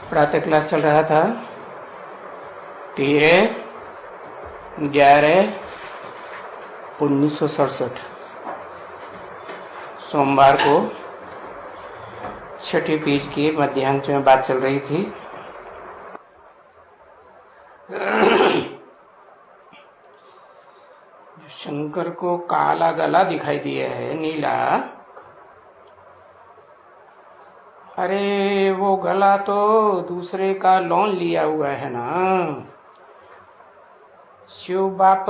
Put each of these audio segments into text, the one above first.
प्रातः क्लास चल रहा था 13/11/1967 सोमवार को छठी पीज की मध्यांश में बात चल रही थी। शंकर को काला गला दिखाई दिया है, नीला। अरे वो गला तो दूसरे का लोन लिया हुआ है ना। शिव बाप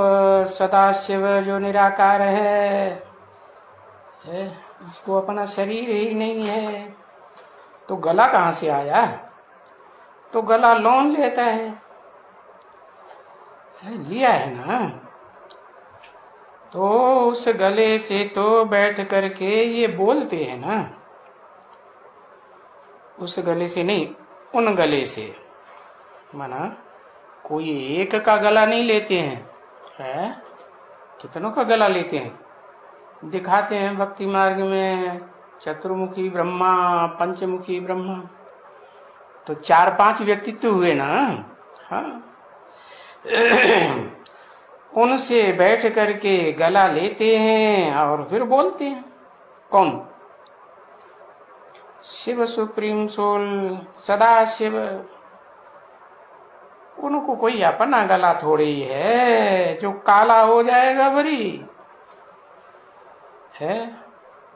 सदाशिव जो निराकार है, उसको अपना शरीर ही नहीं है, तो गला कहाँ से आया? तो गला लोन लेता है, लिया है ना। तो उस गले से तो बैठ करके ये बोलते हैं ना, उस गले से नहीं, उन गले से। माना कोई एक का गला नहीं लेते हैं, कितनों का गला लेते हैं। दिखाते हैं भक्ति मार्ग में चतुर्मुखी ब्रह्मा, पंचमुखी ब्रह्मा, तो 4-5 व्यक्तित्व हुए ना। हाँ, उनसे बैठ करके गला लेते हैं और फिर बोलते हैं। कौन? शिव सुप्रीम सोल, सदा शिव। उनको कोई अपना गला थोड़ी है जो काला हो जाएगा भरी है।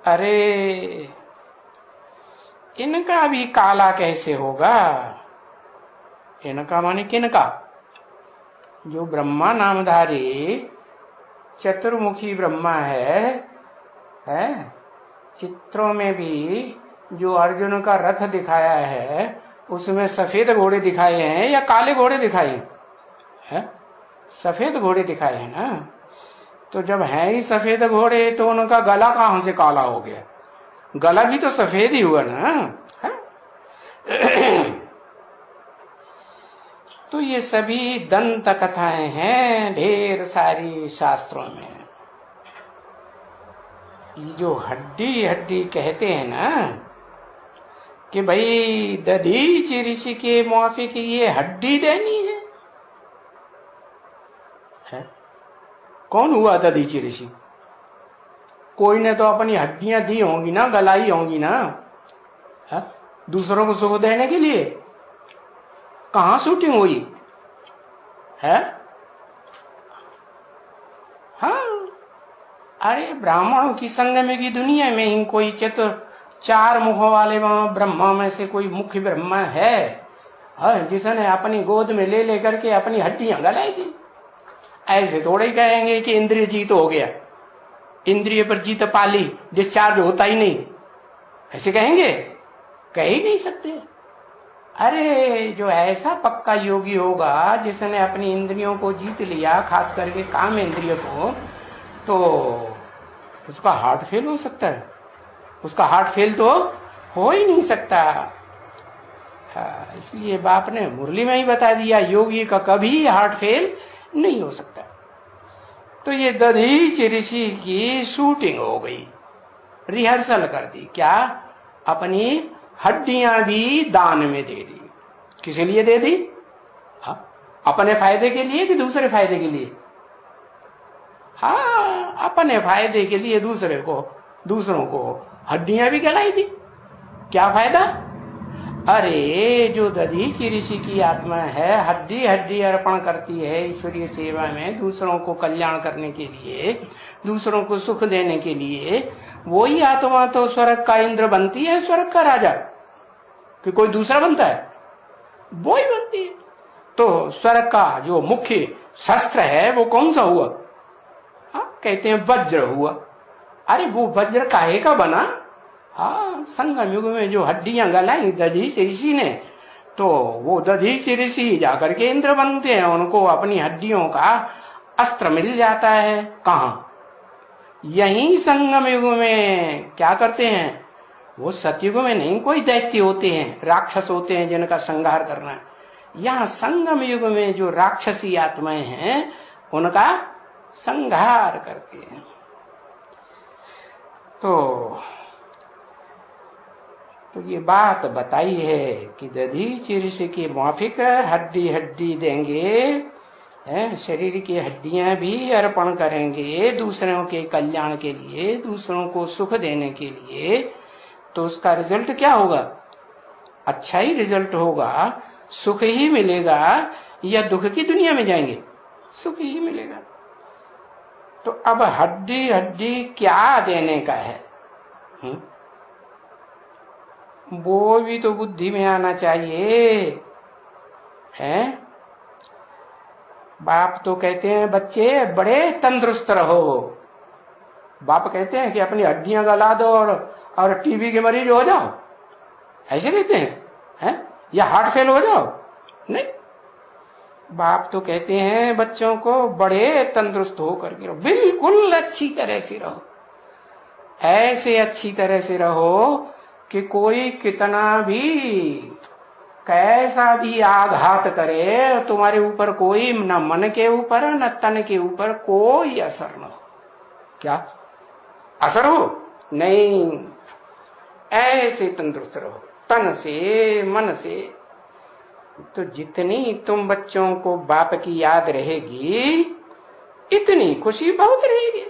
अरे इनका भी काला कैसे होगा? इनका माने किनका? जो ब्रह्मा नामधारी चतुर्मुखी ब्रह्मा है। चित्रों में भी जो अर्जुन का रथ दिखाया है, उसमें सफेद घोड़े दिखाए हैं या काले घोड़े दिखाए हैं? सफेद घोड़े दिखाए हैं ना। तो जब है ही सफेद घोड़े, तो उनका गला कहां से काला हो गया? गला भी तो सफेद ही हुआ ना। तो ये सभी दंत कथाएं हैं ढेर सारी शास्त्रों में। ये जो हड्डी हड्डी कहते हैं ना कि भाई दधीचि ऋषि के मुआफिक ये हड्डी देनी है। कौन हुआ दधीचि ऋषि? कोई ने तो अपनी हड्डियां दी होंगी ना, गलाई होंगी ना, दूसरों को सुख देने के लिए। कहां शूटिंग हुई है? हाँ, अरे ब्राह्मणों की संगम की दुनिया में ही कोई 4 मुखों वाले ब्रह्मा में से कोई मुख्य ब्रह्मा है, जिसने अपनी गोद में ले लेकर के अपनी हड्डियां गलाई दी। ऐसे थोड़े ही कहेंगे कि इंद्रिय जीत हो गया, इंद्रिय पर जीत पाली, डिस्चार्ज होता ही नहीं, ऐसे कहेंगे? कह ही नहीं सकते। अरे जो ऐसा पक्का योगी होगा जिसने अपनी इंद्रियों को जीत लिया, खास करके काम इंद्रिय को, तो उसका हार्ट फेल हो सकता है? उसका हार्ट फेल तो हो ही नहीं सकता। इसलिए बाप ने मुरली में ही बता दिया, योगी का कभी हार्ट फेल नहीं हो सकता। तो ये दधीचि ऋषि की शूटिंग हो गई, रिहर्सल कर दी। क्या? अपनी हड्डियां भी दान में दे दी। किस लिए दे दी? अपने फायदे के लिए कि दूसरे फायदे के लिए? हाँ, अपने फायदे के लिए दूसरों को हड्डियां भी गलाई दी। क्या फायदा? अरे जो दधीचि ऋषि की आत्मा है, हड्डी हड्डी अर्पण करती है ईश्वरीय सेवा में, दूसरों को कल्याण करने के लिए, दूसरों को सुख देने के लिए, वही आत्मा तो स्वर्ग का इंद्र बनती है, स्वर्ग का राजा, कि कोई दूसरा बनता है? वो ही बनती है। तो स्वर्ग का जो मुख्य शस्त्र है वो कौन सा हुआ? कहते हैं वज्र हुआ। अरे वो वज्र काहे का बना? संगम युग में जो हड्डियां गलाई दधीचि ऋषि ने, तो वो दधीचि ऋषि जाकर के इंद्र बनते हैं, उनको अपनी हड्डियों का अस्त्र मिल जाता है। कहां? यही संगम युग में क्या करते हैं? वो सतयुग में नहीं, कोई दैत्य होते हैं, राक्षस होते हैं जिनका संहार करना है। यहाँ संगम युग में जो राक्षसी आत्माएं हैं उनका संहार करते हैं। तो तो ये बात बताई है कि दधीचि ऋषि की माफिक हड्डी हड्डी देंगे, शरीर की हड्डियां भी अर्पण करेंगे दूसरों के कल्याण के लिए, दूसरों को सुख देने के लिए, तो उसका रिजल्ट क्या होगा? अच्छा ही रिजल्ट होगा, सुख ही मिलेगा, या दुख की दुनिया में जाएंगे? सुख ही मिलेगा। तो अब हड्डी हड्डी क्या देने का है? वो भी तो बुद्धि में आना चाहिए, है? बाप तो कहते हैं बच्चे बड़े तंदुरुस्त रहो, बाप कहते हैं कि अपनी हड्डियां गला दो और टीबी के मरीज हो जाओ, ऐसे कहते हैं? या हार्ट फेल हो जाओ? नहीं, बाप तो कहते हैं बच्चों को बड़े तंदुरुस्त होकर के रहो, बिल्कुल अच्छी तरह से रहो, ऐसे अच्छी तरह से रहो कि कोई कितना भी कैसा भी आघात करे तुम्हारे ऊपर, कोई न मन के ऊपर न तन के ऊपर कोई असर न हो। क्या असर हो? नहीं, ऐसे तंदुरुस्त रहो तन से मन से। तो जितनी तुम बच्चों को बाप की याद रहेगी इतनी खुशी बहुत रहेगी।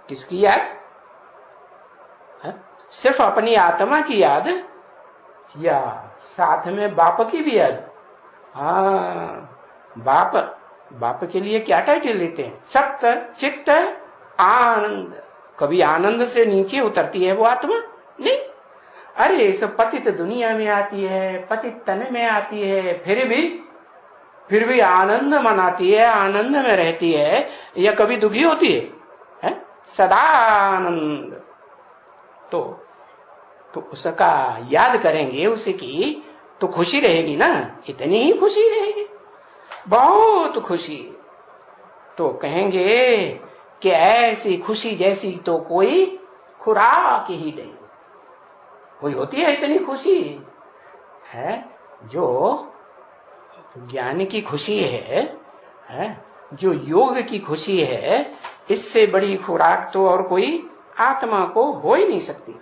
किसकी याद? सिर्फ अपनी आत्मा की याद, या साथ में बाप की भी याद? बाप के लिए क्या टाइटल लेते हैं? सत्य चित्त आनंद। कभी आनंद से नीचे उतरती है वो आत्मा? नहीं। अरे सब पतित दुनिया में आती है, पतित तन में आती है, फिर भी आनंद मनाती है, आनंद में रहती है, या कभी दुखी होती है? सदा आनंद। तो उसका याद करेंगे उसे की तो खुशी रहेगी ना, इतनी ही खुशी रहेगी, बहुत खुशी। तो कहेंगे कि ऐसी खुशी जैसी तो कोई खुराक ही नहीं। कोई होती है इतनी खुशी? है जो ज्ञान की खुशी है, जो योग की खुशी है, इससे बड़ी खुराक तो और कोई आत्मा को हो ही नहीं सकती।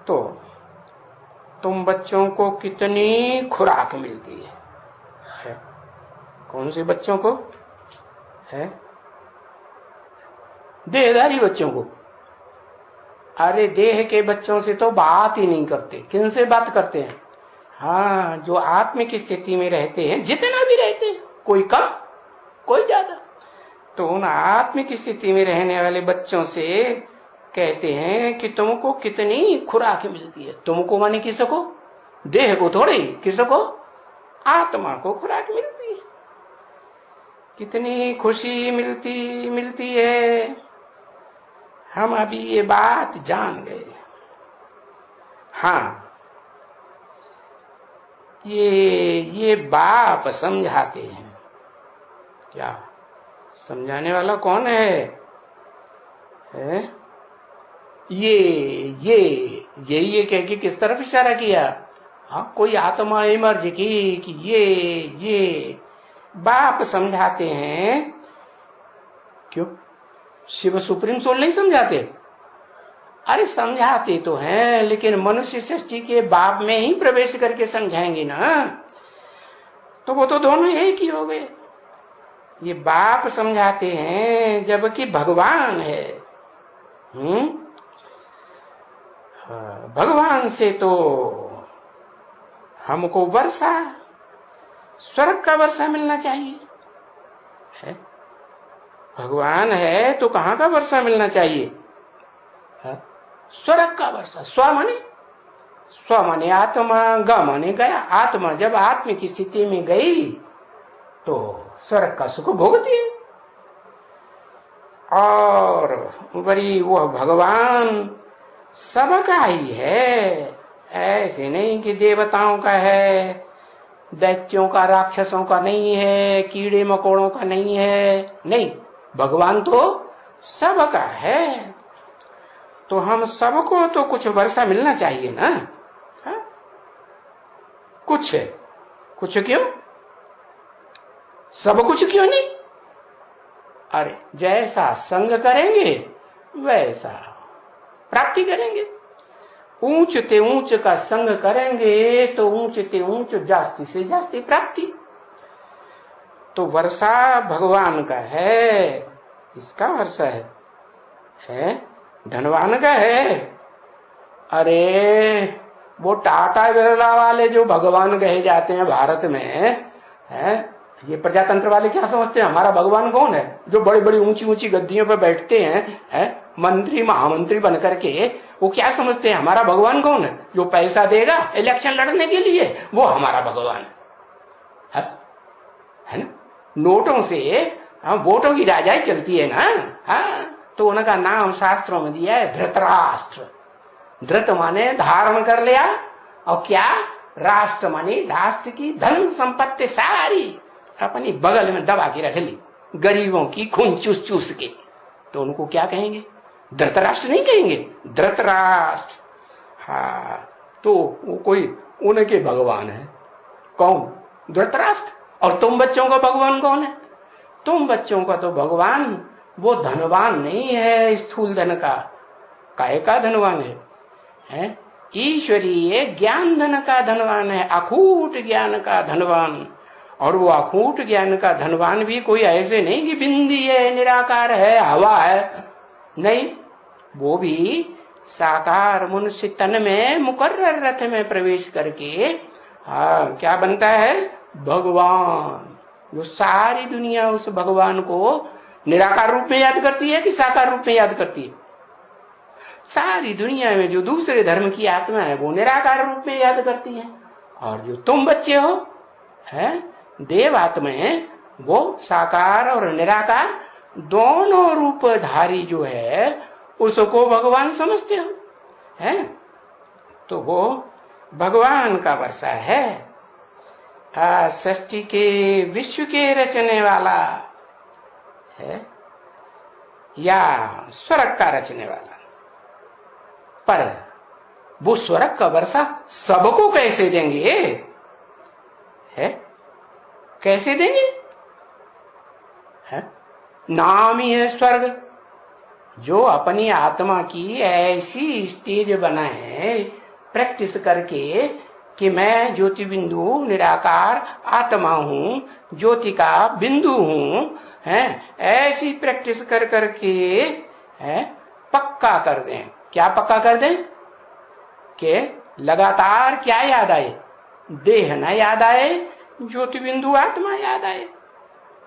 तो तुम बच्चों को कितनी खुराक मिलती है? कौन से बच्चों को? है देहधारी बच्चों को। अरे देह के बच्चों से तो बात ही नहीं करते। किन से बात करते हैं? हाँ, जो आत्मिक स्थिति में रहते हैं, जितना भी रहते हैं, कोई कम कोई ज्यादा, तो उन आत्मिक स्थिति में रहने वाले बच्चों से कहते हैं कि तुमको कितनी खुराक मिलती है। तुमको माने किसको? देह को थोड़ी, किसको? आत्मा को खुराक मिलती है। कितनी खुशी मिलती है। हम अभी ये बात जान गए। हाँ, ये बाप समझाते हैं। क्या समझाने वाला कौन है? ये कह के किस तरफ इशारा किया? हाँ, कोई आत्मा इमर्ज की कि ये बाप समझाते हैं। क्यों? शिव सुप्रीम सोल नहीं समझाते? अरे समझाते तो हैं, लेकिन मनुष्य सृष्टि के बाप में ही प्रवेश करके समझाएंगे ना, तो वो तो दोनों एक ही हो गए। ये बाप समझाते हैं जबकि भगवान है। भगवान से तो हमको वर्षा, स्वर्ग का वर्षा मिलना चाहिए है। भगवान है तो कहाँ का वर्षा मिलना चाहिए? स्वर्ग का वर्षा। स्व माने आत्मा, ग माने गया। आत्मा जब आत्मिक स्थिति में गई तो स्वर्ग का सुख भोगती है। और वही वो भगवान सबका ही है, ऐसे नहीं कि देवताओं का है, दैत्यों का, राक्षसों का नहीं है, कीड़े मकोड़ों का नहीं है। नहीं, भगवान तो सबका है। तो हम सबको तो कुछ वर्षा मिलना चाहिए ना। हा? कुछ क्यों? सब कुछ क्यों नहीं? अरे जैसा संग करेंगे वैसा प्राप्ति करेंगे। ऊंच ते ऊंच का संग करेंगे तो ऊंच ते ऊंच जास्ती से जास्ती प्राप्ति। तो वर्षा भगवान का है, इसका वर्षा है धनवान का है। अरे वो टाटा बिरला वाले जो भगवान कहे जाते हैं भारत में है, ये प्रजातंत्र वाले क्या समझते हैं हमारा भगवान कौन है? जो बड़ी बड़ी ऊंची ऊंची गद्दियों पर बैठते हैं मंत्री महामंत्री बनकर के, वो क्या समझते हैं हमारा भगवान कौन है? जो पैसा देगा इलेक्शन लड़ने के लिए, वो हमारा भगवान है ना। नोटों से वोटों की राजाई चलती है ना। तो उनका नाम शास्त्रों में दिया है धृतराष्ट्र। धृत माने धारण कर लिया, और क्या राष्ट्र माने राष्ट्र की धन संपत्ति सारी अपनी बगल में दबा के रख ली, गरीबों की खून चूस चूस के। तो उनको क्या कहेंगे? धृतराष्ट्र नहीं कहेंगे, धृतराष्ट्र। हाँ, तो वो कोई उनके भगवान है। कौन? धृतराष्ट्र। और तुम बच्चों का भगवान कौन है? तुम बच्चों का तो भगवान वो धनवान नहीं है स्थूल धन का। काय का धनवान है? ईश्वरीय ज्ञान धन का धनवान है, अखूट ज्ञान का धनवान। और वो अखूट ज्ञान का धनवान भी कोई ऐसे नहीं कि बिंदी है, निराकार है, हवा है, नहीं। वो भी साकार मनुष्य तन में मुकर्रर रथ में प्रवेश करके क्या बनता है? भगवान। जो सारी दुनिया उस भगवान को निराकार रूप में याद करती है कि साकार रूप में याद करती है? सारी दुनिया में जो दूसरे धर्म की आत्मा है वो निराकार रूप में याद करती है। और जो तुम बच्चे हो देव आत्मा है, वो साकार और निराकार दोनों रूपधारी जो है उसको भगवान समझते हो है। तो वो भगवान का वर्षा है। सृष्टि के विश्व के रचने वाला है या स्वर्ग का रचने वाला। पर वो स्वर्ग का वर्षा सबको कैसे देंगे? है कैसे देंगे? है नाम ही है स्वर्ग। जो अपनी आत्मा की ऐसी स्टेज बनाए प्रैक्टिस करके कि मैं ज्योति बिंदु निराकार आत्मा हूं, ज्योति का बिंदु हूं, ऐसी प्रैक्टिस कर करके पक्का कर दें। क्या पक्का कर दें? कि लगातार क्या याद आए? देह न याद आए, ज्योति बिंदु आत्मा याद आए,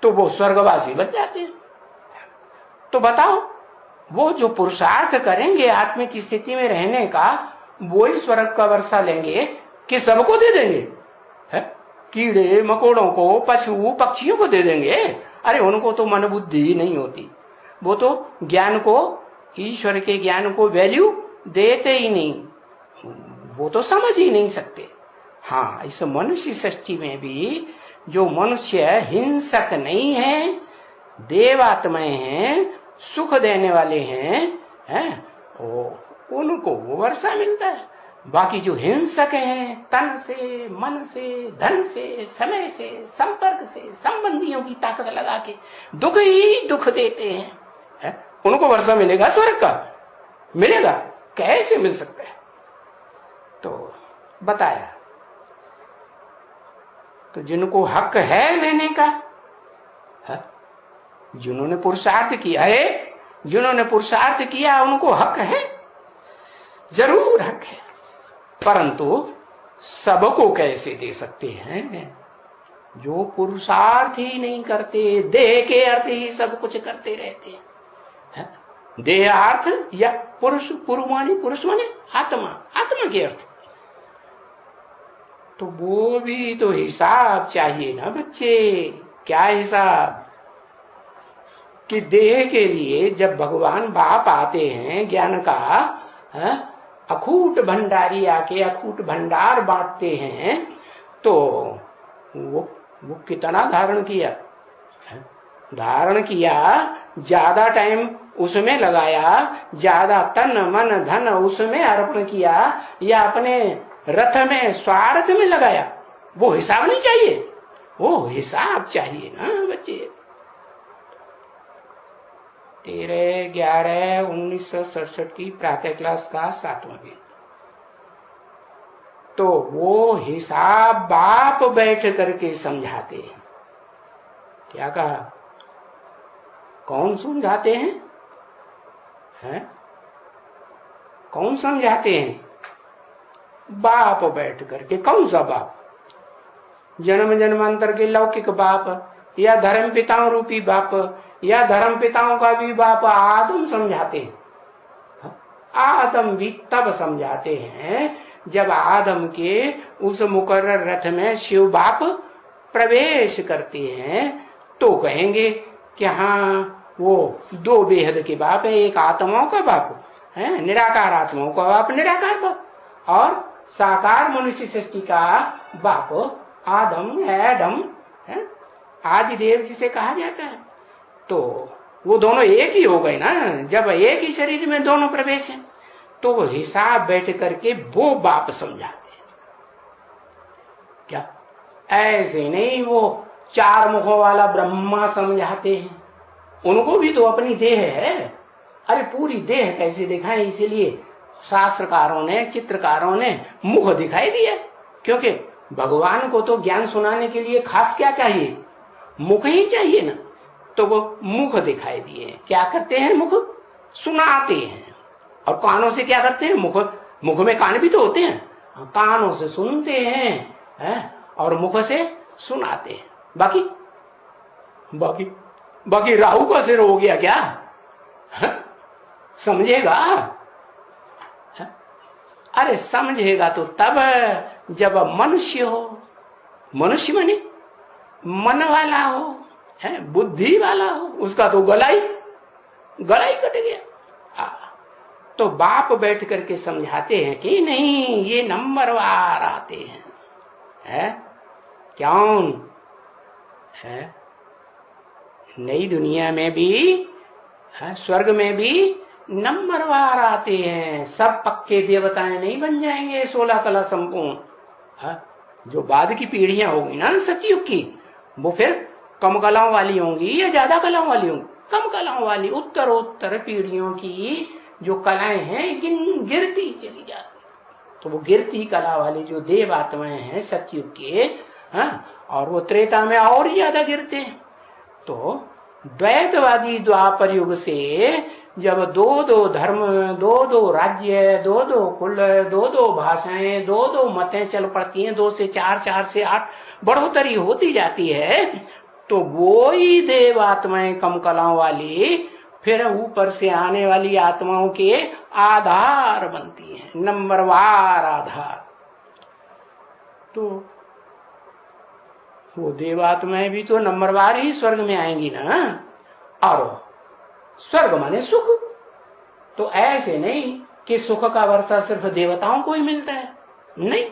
तो वो स्वर्गवासी बन जाते हैं। तो बताओ, वो जो पुरुषार्थ करेंगे आत्मा की स्थिति में रहने का, वो ही स्वर्ग का वर्षा लेंगे कि सबको दे देंगे? कीड़े मकोड़ों को, पशु पक्षियों को दे देंगे? अरे उनको तो मन बुद्धि ही नहीं होती, वो तो ज्ञान को, ईश्वर के ज्ञान को वैल्यू देते ही नहीं, वो तो समझ ही नहीं सकते। हाँ, इस मनुष्य सृष्टि में भी जो मनुष्य हिंसक नहीं है, देवात्माएं हैं, सुख देने वाले हैं, उनको वो वर्षा मिलता है। बाकी जो हिंसक हैं, तन से, मन से, धन से, समय से, संपर्क से, संबंधियों की ताकत लगा के दुख ही दुख देते हैं, उनको वर्षा मिलेगा स्वर्ग का? मिलेगा? कैसे मिल सकता है? तो बताया। तो जिनको हक है लेने का, जिन्होंने पुरुषार्थ किया है, जिन्होंने पुरुषार्थ किया उनको हक है, जरूर हक है। परंतु सबको कैसे दे सकते हैं? जो पुरुषार्थ ही नहीं करते, देह के अर्थ ही सब कुछ करते रहते हैं। देहार्थ या पुरुष, पुरुष माने आत्मा, आत्मा के अर्थ, तो वो भी तो हिसाब चाहिए ना बच्चे। क्या हिसाब? कि देह के लिए जब भगवान बाप आते हैं ज्ञान का, अखूट भंडारी आके अखूट भंडार बांटते हैं, तो वो कितना धारण किया? धारण किया, ज्यादा टाइम उसमें लगाया, ज्यादा तन मन धन उसमें अर्पण किया, या अपने रथ में स्वार्थ में लगाया? वो हिसाब नहीं चाहिए? वो हिसाब चाहिए ना बच्चे। 13/11/1967 की प्रातः क्लास का 7वां दिन। तो वो हिसाब बाप बैठ करके समझाते हैं। क्या कहा? कौन समझाते हैं? कौन समझाते हैं? बाप बैठ करके। कौन सा बाप? जन्म जन्मांतर के लौकिक बाप, या धर्म पिताओं रूपी बाप, या धर्म पिताओं का भी बाप आदम समझाते हैं। आदम भी तब समझाते हैं जब आदम के उस मुकर्रर रथ में शिव बाप प्रवेश करते हैं, तो कहेंगे कि हाँ वो दो बेहद के बाप है, एक आत्माओं का बाप है, निराकार आत्माओं का बाप निराकार बाप, और साकार मनुष्य सृष्टि का बाप आदम एडम है, आदि देव जिसे कहा जाता है। तो वो दोनों एक ही हो गए ना, जब एक ही शरीर में दोनों प्रवेश है, तो वो हिसाब बैठ करके वो बाप समझाते हैं। क्या ऐसे नहीं वो चार मुखों वाला ब्रह्मा समझाते हैं? उनको भी तो अपनी देह है। अरे पूरी देह कैसे दिखाएं, इसीलिए शास्त्रकारों ने, चित्रकारों ने मुख दिखाई दिया, क्योंकि भगवान को तो ज्ञान सुनाने के लिए खास क्या चाहिए? मुख ही चाहिए ना। तो वो मुख दिखाई दिए। क्या करते हैं? मुख सुनाते हैं। और कानों से क्या करते हैं? मुख में कान भी तो होते हैं, कानों से सुनते हैं, और मुख से सुनाते हैं। बाकी राहु का सिर हो गया क्या? समझेगा? अरे समझेगा तो तब जब मनुष्य हो। मनुष्य माने मन वाला हो, बुद्धि वाला हो। उसका तो गला ही कट गया। तो बाप बैठ करके समझाते हैं कि नहीं, ये नंबरवार आते हैं, क्यों है? नई दुनिया में भी, स्वर्ग में भी नंबरवार आते हैं। सब पक्के देवताएं नहीं बन जाएंगे 16 कला संपूर्ण। जो बाद की पीढ़ियां होगी ना सतयुग की, वो फिर कम कलाओं वाली होंगी या ज्यादा कलाओं वाली होंगी? कम कलाओं वाली। उत्तरोत्तर पीढ़ियों की जो कलाएं हैं गिरती चली जाती। तो वो गिरती कला वाली जो देव आत्माएं हैं सतयुग के, और वो त्रेता में और ज्यादा गिरते हैं। तो द्वैतवादी द्वापर युग से जब दो धर्म, दो राज्य, दो कुल, दो भाषाएं, दो मतें चल पड़ती हैं, 2 से 4, 4 से 8 बढ़ोतरी होती जाती है, तो वो ही देव आत्माएं कम कलाओं वाली फिर ऊपर से आने वाली आत्माओं के आधार बनती हैं, नंबरवार आधार। तो वो देवात्माएं भी तो नंबरवार ही स्वर्ग में आएंगी ना। और स्वर्ग माने सुख। तो ऐसे नहीं कि सुख का वर्षा सिर्फ देवताओं को ही मिलता है, नहीं।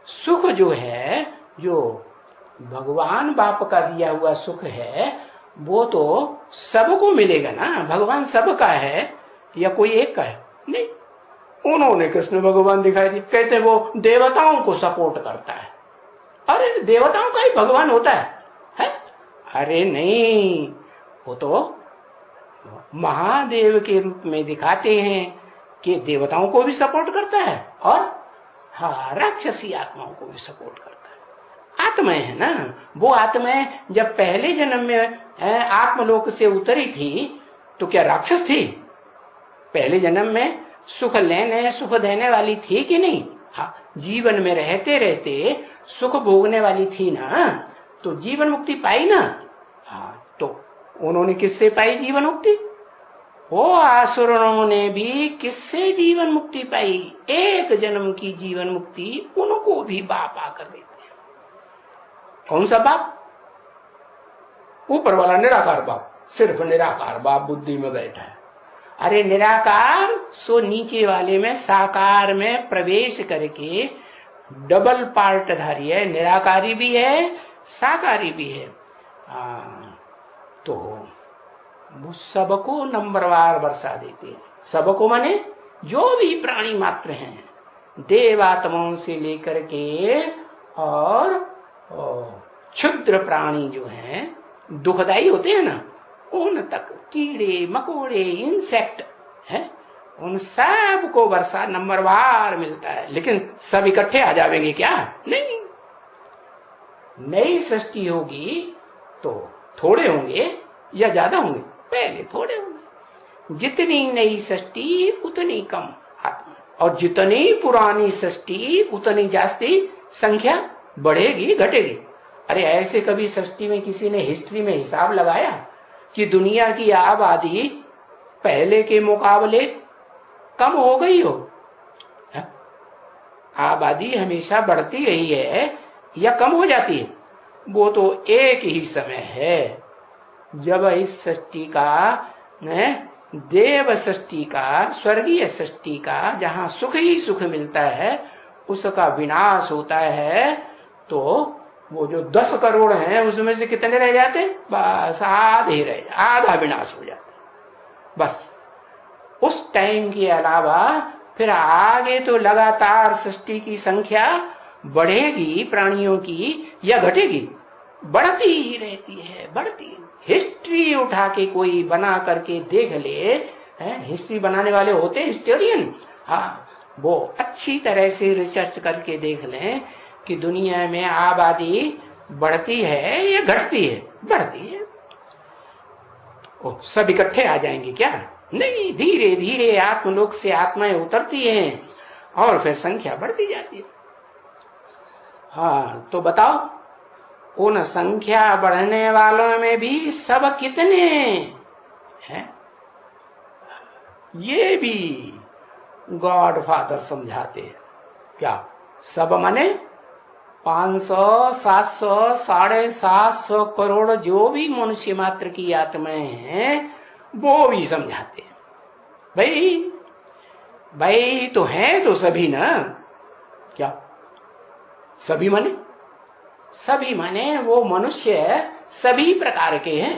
सुख जो है, जो भगवान बाप का दिया हुआ सुख है, वो तो सबको मिलेगा ना। भगवान सबका है या कोई एक का है? नहीं। उन्होंने कृष्ण भगवान दिखाई दिए, कहते हैं वो देवताओं को सपोर्ट करता है। अरे देवताओं का ही भगवान होता है? अरे नहीं, वो तो महादेव के रूप में दिखाते हैं कि देवताओं को भी सपोर्ट करता है, और राक्षसी आत्माओं को भी सपोर्ट करता है। आत्माएं है ना, वो आत्माएं जब पहले जन्म में आत्मलोक से उतरी थी, तो क्या राक्षस थी? पहले जन्म में सुख लेने, सुख देने वाली थी कि नहीं? हाँ, जीवन में रहते रहते सुख भोगने वाली थी ना, तो जीवन मुक्ति पाई ना। हाँ, तो उन्होंने किससे पाई जीवन मुक्ति? वो आसुरों ने भी किससे जीवन मुक्ति पाई? एक जन्म की जीवन मुक्ति उनको भी बाप आकर देते हैं। कौन सा बाप? ऊपर वाला निराकार बाप, सिर्फ निराकार बाप बुद्धि में बैठा है। अरे निराकार सो नीचे वाले में साकार में प्रवेश करके डबल पार्टधारी है, निराकारी भी है, साकारी भी है। तो वो सबको नंबरवार बरसा देते हैं। सबको माने जो भी प्राणी मात्र हैं, देवात्माओं से लेकर के और क्षुद्र प्राणी जो हैं, दुखदाई होते हैं ना, उन तक, कीड़े मकोड़े इंसेक्ट है, उन सबको वर्षा नंबरवार मिलता है, लेकिन सब इकट्ठे आ जाएंगे क्या? नहीं। नई सृष्टि होगी तो थोड़े होंगे या ज्यादा होंगे? पहले थोड़े होंगे। जितनी नई सृष्टि उतनी कम आत्मा, और जितनी पुरानी सृष्टि उतनी जास्ती संख्या बढ़ेगी घटेगी। अरे ऐसे कभी सृष्टि में किसी ने हिस्ट्री में हिसाब लगाया कि दुनिया की आबादी पहले के मुकाबले कम हो गई हो? आबादी हमेशा बढ़ती रही है या कम हो जाती है? वो तो एक ही समय है जब इस सृष्टि का, देव सृष्टि का, स्वर्गीय सृष्टि का, जहां सुख ही सुख मिलता है, उसका विनाश होता है। तो वो जो 10 करोड़ हैं उसमें से कितने रह जाते? बस आधे रह, आधा विनाश हो जाता। बस उस टाइम के अलावा फिर आगे तो लगातार सृष्टि की संख्या बढ़ेगी प्राणियों की या घटेगी? बढ़ती ही रहती है, बढ़ती। हिस्ट्री उठा के कोई बना करके देख ले, हिस्ट्री बनाने वाले होते हैं हिस्टोरियन, हाँ, वो अच्छी तरह से रिसर्च करके देख लें कि दुनिया में आबादी बढ़ती है या घटती है? बढ़ती है। ओ, सब इकट्ठे आ जाएंगे क्या? नहीं, धीरे धीरे आत्मलोक से आत्माएं उतरती हैं और फिर संख्या बढ़ती जाती है। हाँ, तो बताओ, उन संख्या बढ़ने वालों में भी सब कितने हैं? ये भी गॉड फादर समझाते हैं। क्या सब माने 500, 700, 750 करोड़ जो भी मनुष्य मात्र की आत्माएं हैं वो भी समझाते हैं। भाई तो हैं तो सभी ना। क्या सभी माने? सभी माने वो मनुष्य सभी प्रकार के हैं।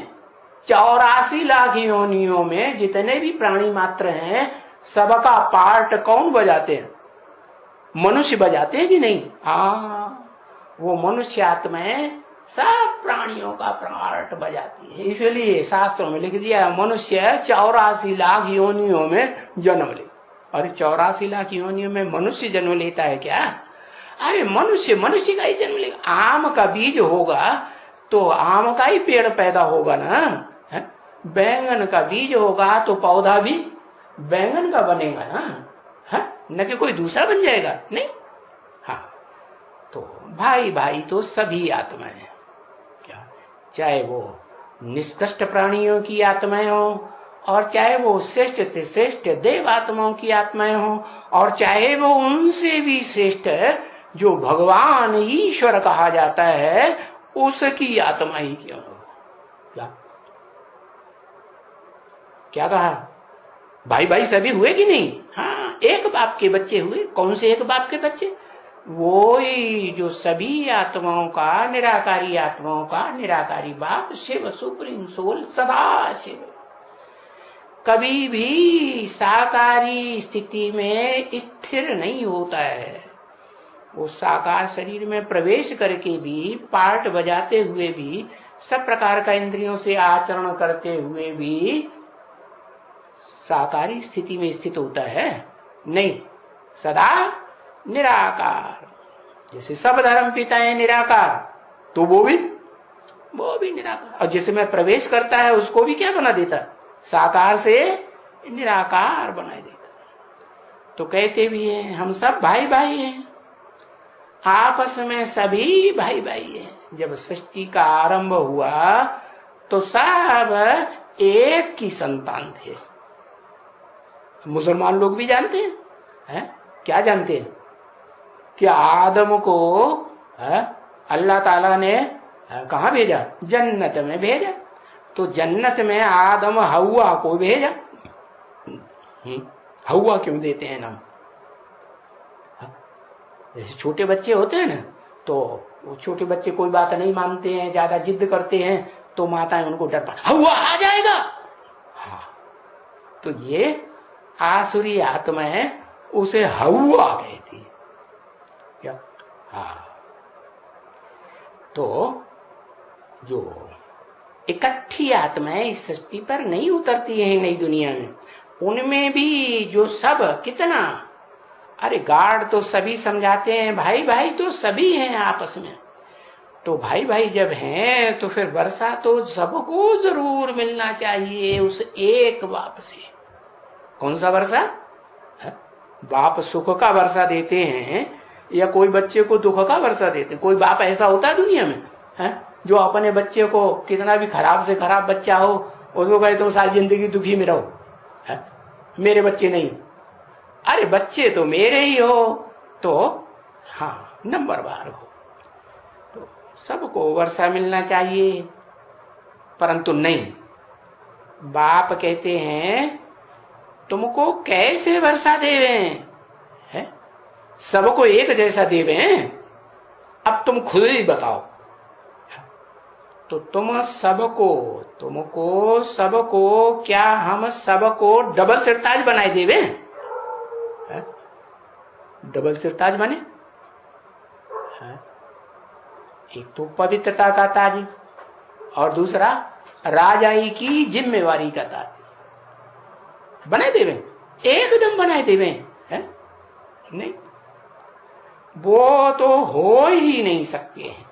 84 लाख योनियों में जितने भी प्राणी मात्र हैं सबका पार्ट कौन बजाते हैं? मनुष्य बजाते हैं कि नहीं? हाँ, वो मनुष्य आत्माएं सब प्राणियों का पार्ट बजाती है। इसलिए शास्त्रों में लिख दिया मनुष्य 84 लाख योनियों में जन्म ले। अरे 84 लाख योनियों में मनुष्य जन्म लेता है क्या? अरे मनुष्य का ही जन्म लेगा। आम का बीज होगा तो आम का ही पेड़ पैदा होगा ना। बैंगन का बीज होगा तो पौधा भी बैंगन का बनेगा ना, न कि कोई दूसरा बन जाएगा। नहीं, हाँ, तो भाई तो सभी आत्माएं, क्या चाहे वो निष्कष्ट प्राणियों की आत्माएं हो, और चाहे वो श्रेष्ठ से श्रेष्ठ देव आत्माओं की आत्माएं हो, और चाहे वो उनसे भी श्रेष्ठ जो भगवान ईश्वर कहा जाता है उसकी आत्मा ही क्यों हो। क्या कहा? भाई सभी हुए कि नहीं? हाँ, एक बाप के बच्चे हुए। कौन से एक बाप के बच्चे? वो ही जो सभी आत्माओं का, निराकारी आत्माओं का निराकारी बाप शिव, सुप्रीम सोल, सदा शिव। कभी भी साकारी स्थिति में स्थिर नहीं होता है। वो साकार शरीर में प्रवेश करके भी, पार्ट बजाते हुए भी, सब प्रकार का इंद्रियों से आचरण करते हुए भी साकारी स्थिति में स्थित होता है? नहीं, सदा निराकार। जैसे सब धर्म पिताएं निराकार, तो वो भी निराकार। और जिसमें में प्रवेश करता है उसको भी क्या बना देता? साकार से निराकार बना देता। तो कहते भी हैं हम सब भाई हैं, आपस में सभी भाई हैं। जब सृष्टि का आरंभ हुआ तो सब एक की संतान थे। मुसलमान लोग भी जानते हैं, क्या जानते हैं? कि आदम को अल्लाह ताला ने कहाँ भेजा? जन्नत में भेजा। तो जन्नत में आदम हव्वा को भेजा। हव्वा क्यों देते हैं नाम? जैसे छोटे बच्चे होते हैं ना, तो वो छोटे बच्चे कोई बात नहीं मानते हैं, ज्यादा जिद करते हैं, तो माताएं उनको डर पा, हव्वा आ जाएगा। हाँ, तो ये आसुरी आत्मा है, उसे हव्वा कहती है क्या? हाँ, तो जो इकट्ठी आत्माएं इस सृष्टि पर नहीं उतरती हैं नई दुनिया में, उनमें भी जो सब कितना, अरे गार्ड तो सभी समझाते हैं, भाई भाई तो सभी हैं आपस में, तो भाई भाई जब हैं तो फिर वर्षा तो सबको जरूर मिलना चाहिए उस एक बाप से। कौन सा वर्षा? बाप सुख का वर्षा देते हैं या कोई बच्चे को दुख का वर्षा देते हैं? कोई बाप ऐसा होता है दुनिया में है जो अपने बच्चे को, कितना भी खराब से खराब बच्चा हो, उसको कहे तुम सारी जिंदगी दुखी में रहो, है? मेरे बच्चे नहीं, अरे बच्चे तो मेरे ही हो, तो हाँ नंबरवार हो, तो सबको वर्षा मिलना चाहिए। परंतु नहीं, बाप कहते हैं तुमको कैसे वर्षा देवे हैं? सबको एक जैसा देवे हैं? अब तुम खुद ही बताओ। तो तुमको सबको क्या हम सबको डबल सिरताज बनाए देवे? डबल सिरताज बने? एक तो पवित्रता का ताज और दूसरा राजाई की जिम्मेवारी का ताज बनाए देवे, एकदम बनाए देवे है? नहीं, वो तो हो ही नहीं सकते हैं।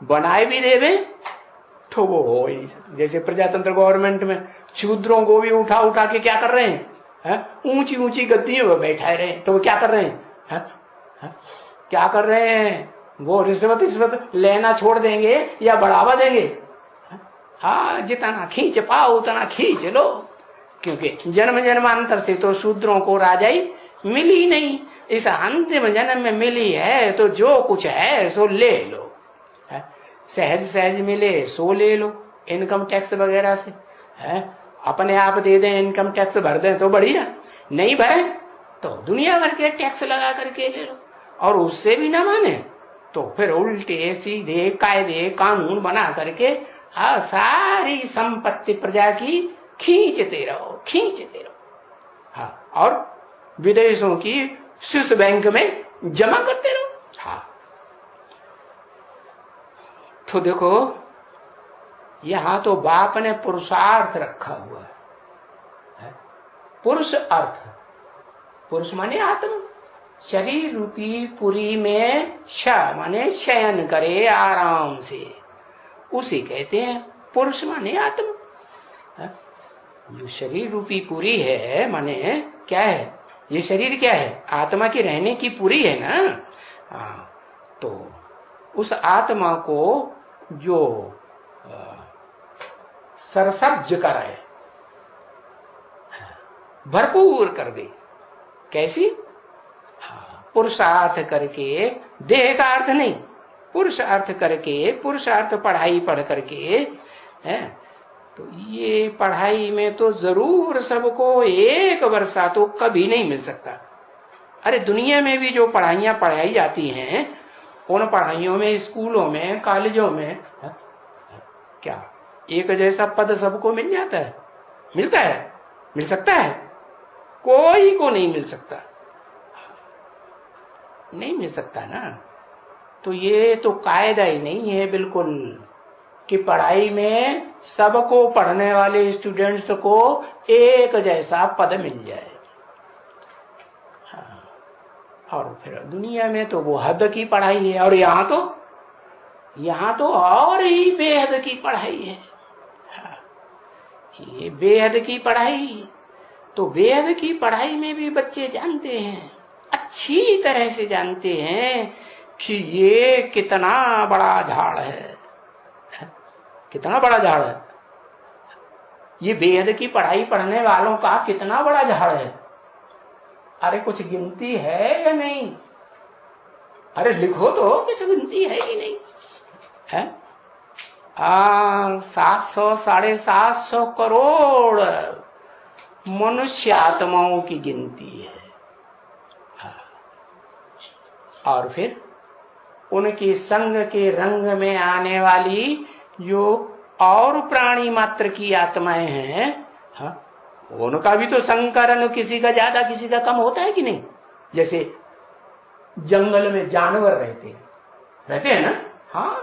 बनाए भी देवे तो वो हो ही नहीं सकते। जैसे प्रजातंत्र गवर्नमेंट में शूद्रों को भी उठा उठा के क्या कर रहे हैं? ऊंची ऊंची गद्दियों में बैठाए रहे, तो वो क्या कर रहे हैं? क्या कर रहे हैं? वो रिश्वत लेना छोड़ देंगे या बढ़ावा देंगे? हाँ, जितना खींच पाओ उतना खींच लो, क्योंकि जन्म जन्मांतर से तो शूद्रों को राजाई मिली नहीं, इस अंतिम जन्म में मिली है, तो जो कुछ है सो ले लो, सहज सहज मिले सो ले लो, इनकम टैक्स वगैरह से है, अपने आप दे दें, इनकम टैक्स भर दें तो बढ़िया, नहीं भरे तो दुनिया भर के टैक्स लगा करके ले लो, और उससे भी ना माने तो फिर उल्टे सीधे कायदे कानून बना करके सारी संपत्ति प्रजा की खींचते रहो। हाँ, और विदेशों की स्विस बैंक में जमा करते रहो। हाँ, तो देखो यहां तो बाप ने पुरुषार्थ रखा हुआ है। पुरुष अर्थ, पुरुष माने आत्मा, शरीर रूपी पुरी में श माने शयन करे आराम से, उसे कहते हैं पुरुष माने आत्मा। जो शरीर रूपी पुरी है माने क्या है? ये शरीर क्या है? आत्मा की रहने की पुरी है ना। तो उस आत्मा को जो सरसब्ज कराए, भरपूर कर दे, कैसी? पुरुषार्थ करके, देह का अर्थ नहीं, पुरुषार्थ करके, पुरुषार्थ पढ़ाई पढ़ करके है। तो ये पढ़ाई में तो जरूर सबको एक वर्षा तो कभी नहीं मिल सकता। अरे दुनिया में भी जो पढ़ाइयां पढ़ाई जाती हैं, उन पढ़ाइयों में, स्कूलों में, कॉलेजों में क्या एक जैसा पद सबको मिल जाता है? मिलता है? मिल सकता है? कोई को नहीं मिल सकता, नहीं मिल सकता ना। तो ये तो कायदा ही नहीं है बिल्कुल कि पढ़ाई में सबको, पढ़ने वाले स्टूडेंट्स को एक जैसा पद मिल जाए। और फिर दुनिया में तो वो हद की पढ़ाई है, और यहाँ तो और ही बेहद की पढ़ाई है। ये बेहद की पढ़ाई, तो बेहद की पढ़ाई में भी बच्चे जानते हैं, अच्छी तरह से जानते हैं कि ये कितना बड़ा झाड़ है, कितना बड़ा झाड़ है। ये बेहद की पढ़ाई पढ़ने वालों का कितना बड़ा झाड़ है। अरे कुछ गिनती है या नहीं? अरे लिखो तो, कुछ गिनती है कि नहीं है? 700 750 करोड़ मनुष्य आत्माओं की गिनती है। और फिर उनके संग के रंग में आने वाली जो और प्राणी मात्र की आत्माएं हैं, उनका भी तो संकरण किसी का ज्यादा किसी का कम होता है कि नहीं? जैसे जंगल में जानवर रहते हैं ना, हाँ,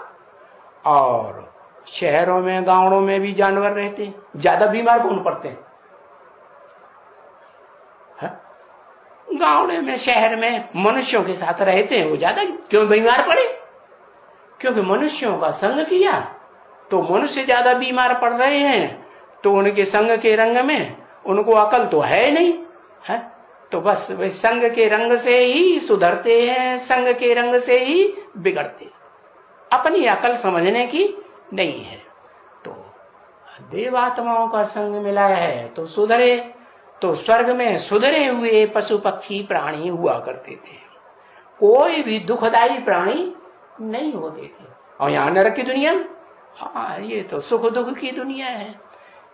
और शहरों में गांवों में भी जानवर रहते हैं। ज्यादा बीमार कौन पड़ते हैं? गाँव में शहर में मनुष्यों के साथ रहते हैं वो ज्यादा क्यों बीमार पड़े? क्योंकि मनुष्यों का संग किया तो मनुष्य ज्यादा बीमार पड़ रहे हैं। तो उनके संग के रंग में उनको अकल तो है नहीं है, तो बस वे संग के रंग से ही सुधरते हैं, संग के रंग से ही बिगड़ते, अपनी अकल समझने की नहीं है। तो देवात्माओं का संग मिला है तो सुधरे। तो स्वर्ग में सुधरे हुए पशु पक्षी प्राणी हुआ करते थे, कोई भी दुखदायी प्राणी नहीं होते थे। और यहाँ नरक की दुनिया, हाँ ये तो सुख दुख की दुनिया है,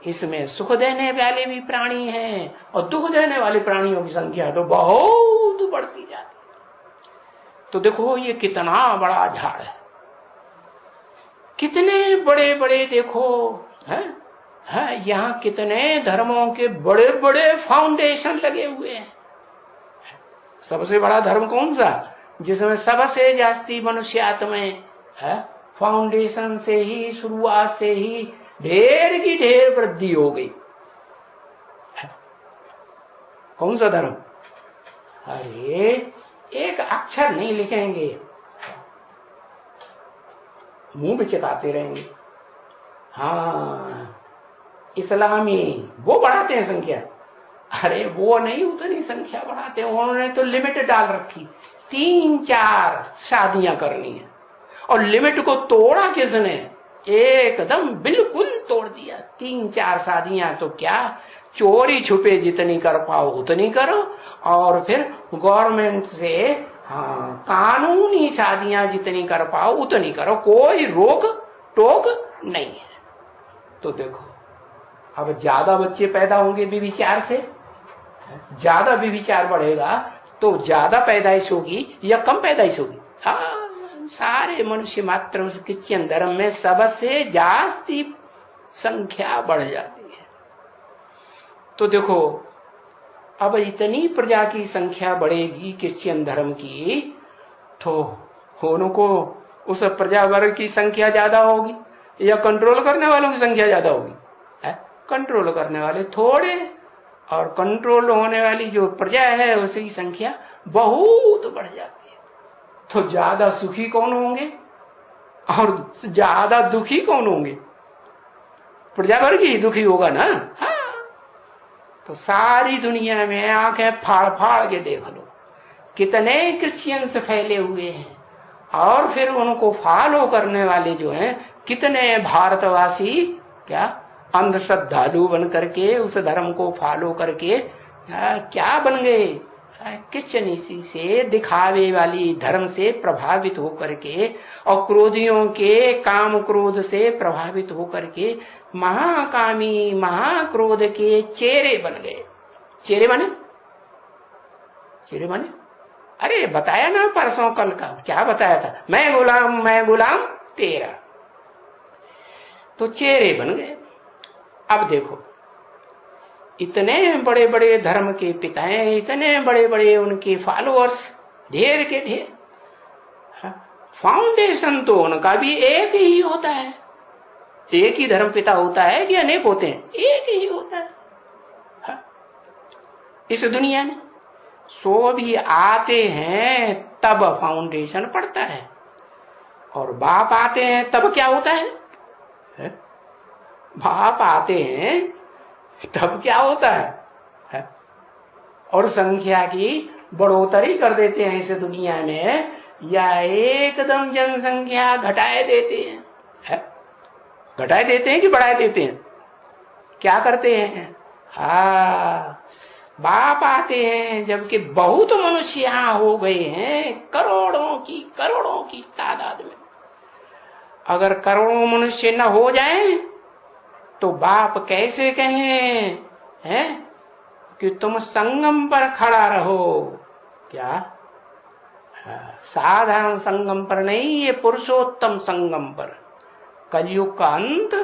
इसमें सुख देने वाले भी प्राणी हैं और दुख देने वाले प्राणियों की संख्या तो बहुत बढ़ती जाती है। तो देखो ये कितना बड़ा झाड़ है, कितने बड़े बड़े देखो है, यहाँ कितने धर्मों के बड़े बड़े फाउंडेशन लगे हुए हैं। सबसे बड़ा धर्म कौन सा? जिसमें सबसे जास्ती मनुष्य आत्माएं है, फाउंडेशन से ही, शुरुआत से ही ढेर की ढेर वृद्धि हो गई। कौन सा धर्म? अरे एक अक्षर नहीं लिखेंगे, मुंह बिचकाते रहेंगे। हाँ इस्लामी वो बढ़ाते हैं संख्या, अरे वो नहीं उतनी संख्या बढ़ाते, उन्होंने तो लिमिट डाल रखी, 3-4 शादियां करनी है। और लिमिट को तोड़ा किसने? एकदम बिल्कुल तोड़ दिया। 3-4 शादियां तो क्या, चोरी छुपे जितनी कर पाओ उतनी करो, और फिर गवर्नमेंट से हाँ कानूनी शादियां जितनी कर पाओ उतनी करो, कोई रोक टोक नहीं है। तो देखो अब ज्यादा बच्चे पैदा होंगे व्यभिचार से, ज्यादा व्यभिचार बढ़ेगा तो ज्यादा पैदाइश होगी या कम पैदाइश होगी? हाँ सारे मनुष्य मात्र उस क्रिश्चियन धर्म में सबसे जास्ती संख्या बढ़ जाती है। तो देखो अब इतनी प्रजा की संख्या बढ़ेगी क्रिश्चियन धर्म की, तो उनको उस प्रजा वर्ग की संख्या ज्यादा होगी या कंट्रोल करने वालों की संख्या ज्यादा होगी? कंट्रोल करने वाले थोड़े, और कंट्रोल होने वाली जो प्रजा है उसकी संख्या बहुत बढ़ जाती है। तो ज्यादा सुखी कौन होंगे और ज्यादा दुखी कौन होंगे? प्रजा वर्ग ही दुखी होगा ना। हाँ तो सारी दुनिया में आंखें फाड़ फाड़ के देख लो कितने क्रिश्चियंस फैले हुए हैं, और फिर उनको फॉलो करने वाले जो हैं कितने भारतवासी क्या अंधश्रद्धालु बन करके उस धर्म को फॉलो करके क्या बन गए? क्रिश्चियनिटी से, दिखावे वाली धर्म से प्रभावित होकर के और क्रोधियों के काम क्रोध से प्रभावित होकर के महाकामी महाक्रोध के चेहरे बन गए। चेहरे माने? चेहरे माने अरे बताया ना परसों कल का, क्या बताया था? मैं गुलाम तेरा। तो चेहरे बन गए। अब देखो इतने बड़े बड़े धर्म के पिता हैं, इतने बड़े बड़े उनके फॉलोअर्स ढेर के ढेर, फाउंडेशन तो उनका भी एक ही होता है। एक ही धर्म पिता होता है कि अनेक होते हैं? एक ही होता है। इस दुनिया में सो भी आते हैं तब फाउंडेशन पड़ता है, और बाप आते हैं तब क्या होता है? बाप आते हैं तब क्या होता है? और संख्या की बढ़ोतरी कर देते हैं इस दुनिया में, या एकदम जनसंख्या घटाए देते हैं? घटाए देते हैं कि बढ़ाए देते हैं? क्या करते हैं? हाँ बाप आते हैं जबकि बहुत मनुष्य यहाँ हो गए हैं, करोड़ों की तादाद में। अगर करोड़ों मनुष्य न हो जाएं तो बाप कैसे कहें हैं कि तुम संगम पर खड़ा रहो? क्या साधारण संगम पर नहीं, ये पुरुषोत्तम संगम पर, कलयुग का अंत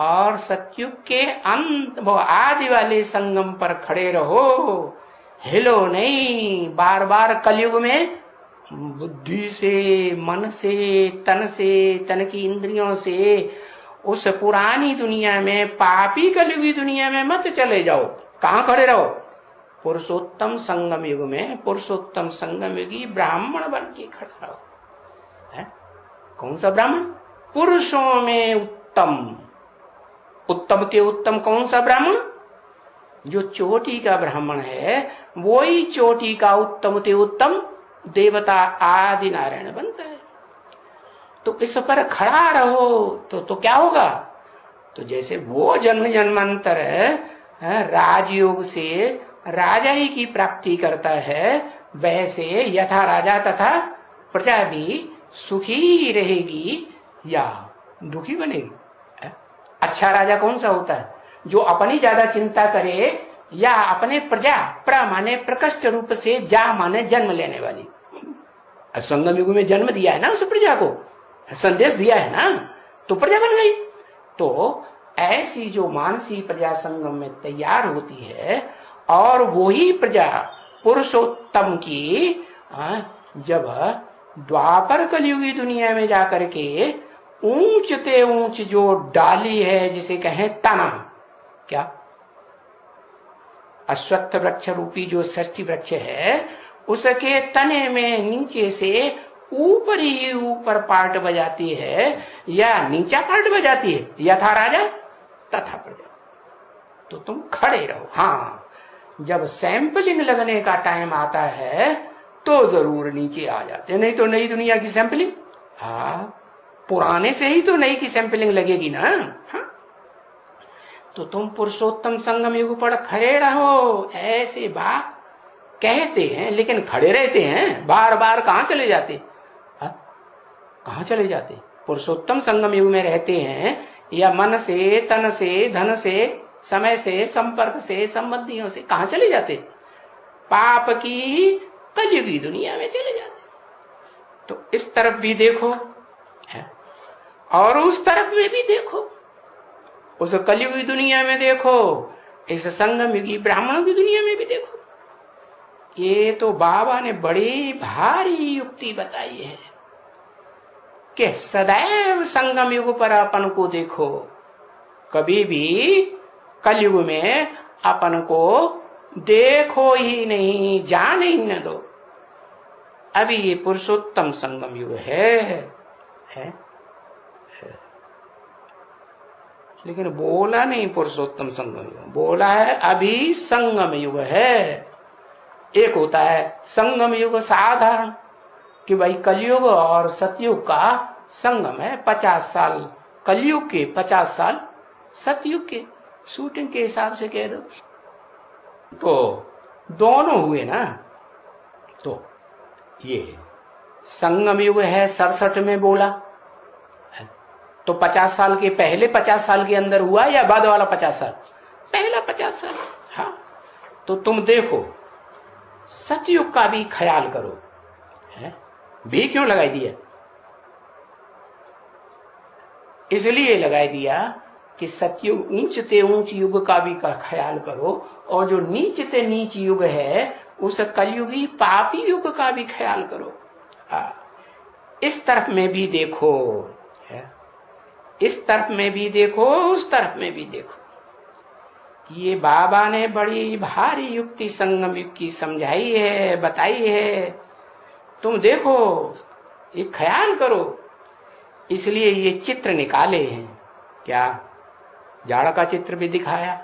और सतयुग के अंत, वो आदि वाले संगम पर खड़े रहो, हिलो नहीं। बार बार कलयुग में बुद्धि से, मन से, तन की इंद्रियों से उस पुरानी दुनिया में, पापी कलयुगी दुनिया में मत चले जाओ। कहाँ खड़े रहो? पुरुषोत्तम संगम युग में पुरुषोत्तम संगम युगी ब्राह्मण बन के खड़ा हो। कौन सा ब्राह्मण? पुरुषों में उत्तम। उत्तम ते उत्तम कौन सा ब्राह्मण? जो चोटी का ब्राह्मण है वही चोटी का उत्तम ते उत्तम देवता आदि नारायण बनता है। तो इस पर खड़ा रहो तो क्या होगा? तो जैसे वो जन्म जन्मांतर राजयोग से राजा ही की प्राप्ति करता है, वैसे यथा राजा तथा प्रजा भी सुखी रहेगी या दुखी बनेगी। अच्छा राजा कौन सा होता है? जो अपनी ज्यादा चिंता करे या अपने प्रजा, प्र माने प्रकष्ट रूप से, जा माने जन्म लेने वाली। संगम युग में जन्म दिया है ना उस प्रजा को, संदेश दिया है ना, तो प्रजा बन गई। तो ऐसी जो मानसी प्रजा संगम में तैयार होती है और वही प्रजा पुरुषोत्तम की जब द्वापर कलयुगी दुनिया में जाकर के ऊंच ते ऊंच जो डाली है, जिसे कहें तना, क्या अश्वत्थ वृक्ष रूपी जो षष्ठी वृक्ष है, उसके तने में नीचे से ऊपर ही ऊपर पार्ट बजाती है या नीचा पार्ट बजाती है, यथा राजा तथा प्रजा। तो तुम खड़े रहो। हाँ, जब सैंपलिंग लगने का टाइम आता है तो जरूर नीचे आ जाते, नहीं तो नई दुनिया की सैंपलिंग, हाँ पुराने से ही तो नई की सैंपलिंग लगेगी ना। हाँ? तो तुम पुरुषोत्तम संगम युग पर खड़े रहो, ऐसे बात कहते हैं लेकिन खड़े रहते हैं, बार बार कहां चले जाते? कहां चले जाते? पुरुषोत्तम संगम युग में रहते हैं या मन से, तन से, धन से, समय से, संपर्क से, संबंधियों से कहां चले जाते? पाप की कलयुगी दुनिया में चले जाते। तो इस तरफ भी देखो और उस तरफ में भी देखो, उस कलयुगी दुनिया में देखो, इस संगम युगी ब्राह्मणों की दुनिया में भी देखो। ये तो बाबा ने बड़ी भारी युक्ति बताई है कि सदैव संगम युग पर अपन को देखो, कभी भी कलयुग में अपन को देखो ही नहीं, जाने ही न दो। अभी ये पुरुषोत्तम संगम युग है? लेकिन बोला नहीं पुरुषोत्तम संगम युग, बोला है अभी संगम युग है। एक होता है संगम युग साधारण कि भाई कलयुग और सतयुग का संगम है, 50 साल कलयुग के, 50 साल सतयुग के, शूटिंग के हिसाब से कह दो तो दोनों हुए ना। तो ये संगम युग है 67 में बोला, तो 50 साल के पहले 50 साल के अंदर हुआ या बाद वाला 50 साल? पहला 50 साल। हाँ, तो तुम देखो सतयुग का भी ख्याल करो। भी क्यों लगाई दिया? इसलिए लगाई दिया कि सतयुग ऊंचते ऊंच युग का भी ख्याल करो, और जो नीचते नीच युग है उस कलयुगी पापी युग का भी ख्याल करो। इस तरफ में भी देखो, इस तरफ में भी देखो, उस तरफ में भी देखो। ये बाबा ने बड़ी भारी युक्ति संगम युग की समझाई है, बताई है। तुम देखो, ये ख्याल करो। इसलिए ये चित्र निकाले हैं। क्या जाड़ा का चित्र भी दिखाया,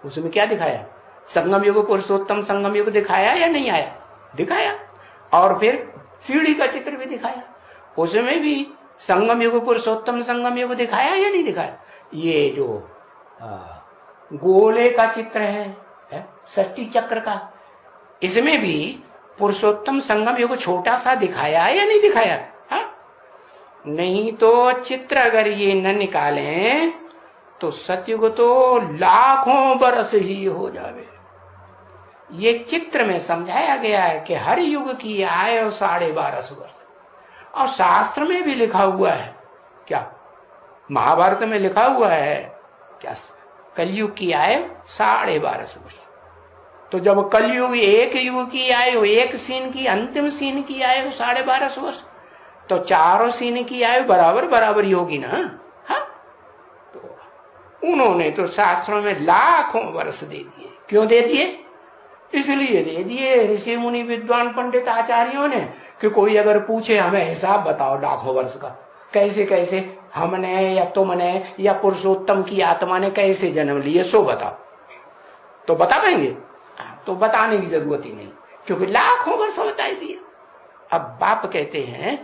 उसमें क्या दिखाया? संगम युग, पुरुषोत्तम संगम युग दिखाया या नहीं आया? दिखाया। और फिर सीढ़ी का चित्र भी दिखाया, उसमें भी संगम युग, पुरुषोत्तम संगम युग दिखाया या नहीं दिखाया? ये जो गोले का चित्र है षष्ठी चक्र का, इसमें भी पुरुषोत्तम संगम युग छोटा सा दिखाया या नहीं दिखाया? हा? नहीं तो चित्र अगर ये न निकालें तो सतयुग तो लाखों बरस ही हो जावे। ये चित्र में समझाया गया है कि हर युग की आयु 12.5 वर्ष, और शास्त्र में भी लिखा हुआ है। क्या महाभारत में लिखा हुआ है? क्या कलयुग की आयु 12.5 वर्ष। तो जब कलयुग एक युग की आयु, एक सीन की, अंतिम सीन की आयु 12.5 वर्ष, तो चारों सीन की आयु बराबर बराबर ही होगी ना। हाँ, तो उन्होंने तो शास्त्रों में लाखों वर्ष दे दिए। क्यों दे दिए? इसलिए दे दिए ऋषि मुनि विद्वान पंडित आचार्यों ने कि कोई अगर पूछे हमें हिसाब बताओ लाखों वर्ष का, कैसे कैसे हमने या तुमने या पुरुषोत्तम की आत्मा ने कैसे जन्म लिए सो बताओ, तो बता पाएंगे? तो बताने की जरूरत ही नहीं, क्योंकि लाखों वर्ष बता दिए। अब बाप कहते हैं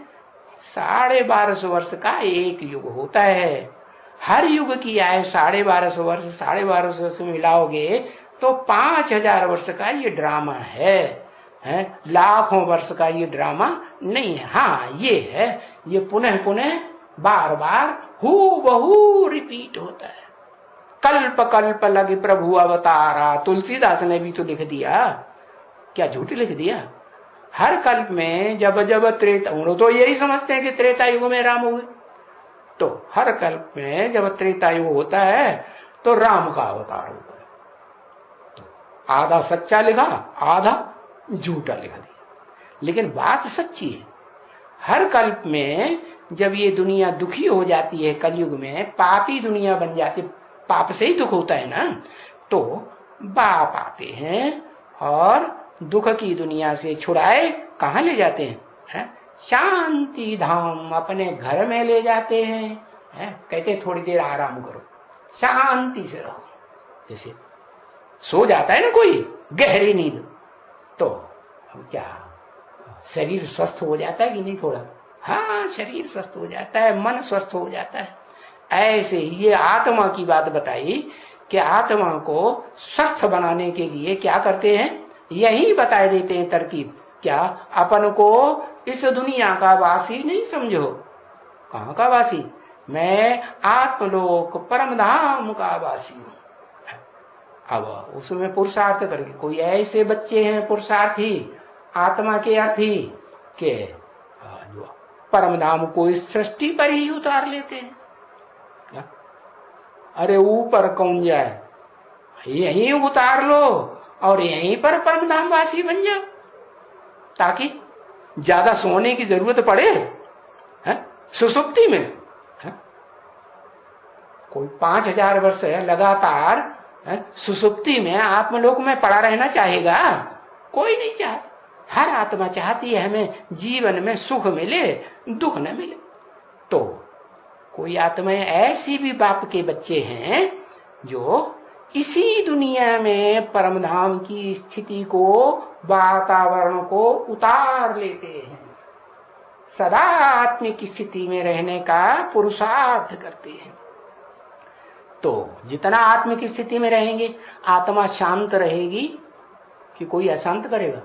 1250 वर्ष का एक युग होता है, हर युग की आयु 1250 वर्ष, 1250 वर्ष मिलाओगे तो 5000 वर्ष का ये ड्रामा है, लाखों वर्ष का ये ड्रामा नहीं है। हाँ ये है, ये पुनः पुनः बार बार हूबहू रिपीट होता है। कल्प कल्प लगे प्रभु अवतारा, तुलसीदास ने भी तो लिख दिया, क्या झूठ लिख दिया? हर कल्प में जब जब त्रेता, तो यही समझते हैं कि त्रेता युग में राम हुए, तो हर कल्प में जब त्रेता युग होता है तो राम का अवतार होता है। तो आधा सच्चा लिखा, आधा झूठा लिखा दिया, लेकिन बात सच्ची है। हर कल्प में जब ये दुनिया दुखी हो जाती है, कलयुग में पापी दुनिया बन जाती, पाप से ही दुख होता है ना, तो बाप आते हैं और दुख की दुनिया से छुड़ाए कहाँ ले जाते हैं? शांति धाम, अपने घर में ले जाते हैं। कहते हैं थोड़ी देर आराम करो, शांति से रहो। जैसे सो जाता है ना कोई गहरी नींद, तो क्या शरीर स्वस्थ हो जाता है कि नहीं? थोड़ा हाँ, शरीर स्वस्थ हो जाता है, मन स्वस्थ हो जाता है। ऐसे ही ये आत्मा की बात बताई कि आत्मा को स्वस्थ बनाने के लिए क्या करते हैं, यही बताए देते हैं तरकीब। क्या अपन को इस दुनिया का वासी नहीं समझो। कहाँ का वासी? मैं आत्मलोक परम धाम का वासी हूं। अब उसमें पुरुषार्थ करके कोई ऐसे बच्चे हैं पुरुषार्थी, आत्मा के अर्थी, के जो परम धाम को इस सृष्टि पर ही उतार लेते हैं। अरे ऊपर कौन जाए, यहीं उतार लो और यहीं पर परम धाम वासी बन जाओ, ताकि ज्यादा सोने की जरूरत पड़े सुसुप्ति में। कोई 5000 वर्ष लगातार सुसुप्ति में आत्मलोक में पड़ा रहना चाहेगा? कोई नहीं चाहता। हर आत्मा चाहती है हमें जीवन में सुख मिले, दुख न मिले। तो कोई आत्माएं ऐसी भी बाप के बच्चे हैं जो इसी दुनिया में परमधाम की स्थिति को, वातावरण को उतार लेते हैं, सदा आत्मिक स्थिति में रहने का पुरुषार्थ करते हैं। तो जितना आत्मिक स्थिति में रहेंगे आत्मा शांत रहेगी कि कोई अशांत करेगा?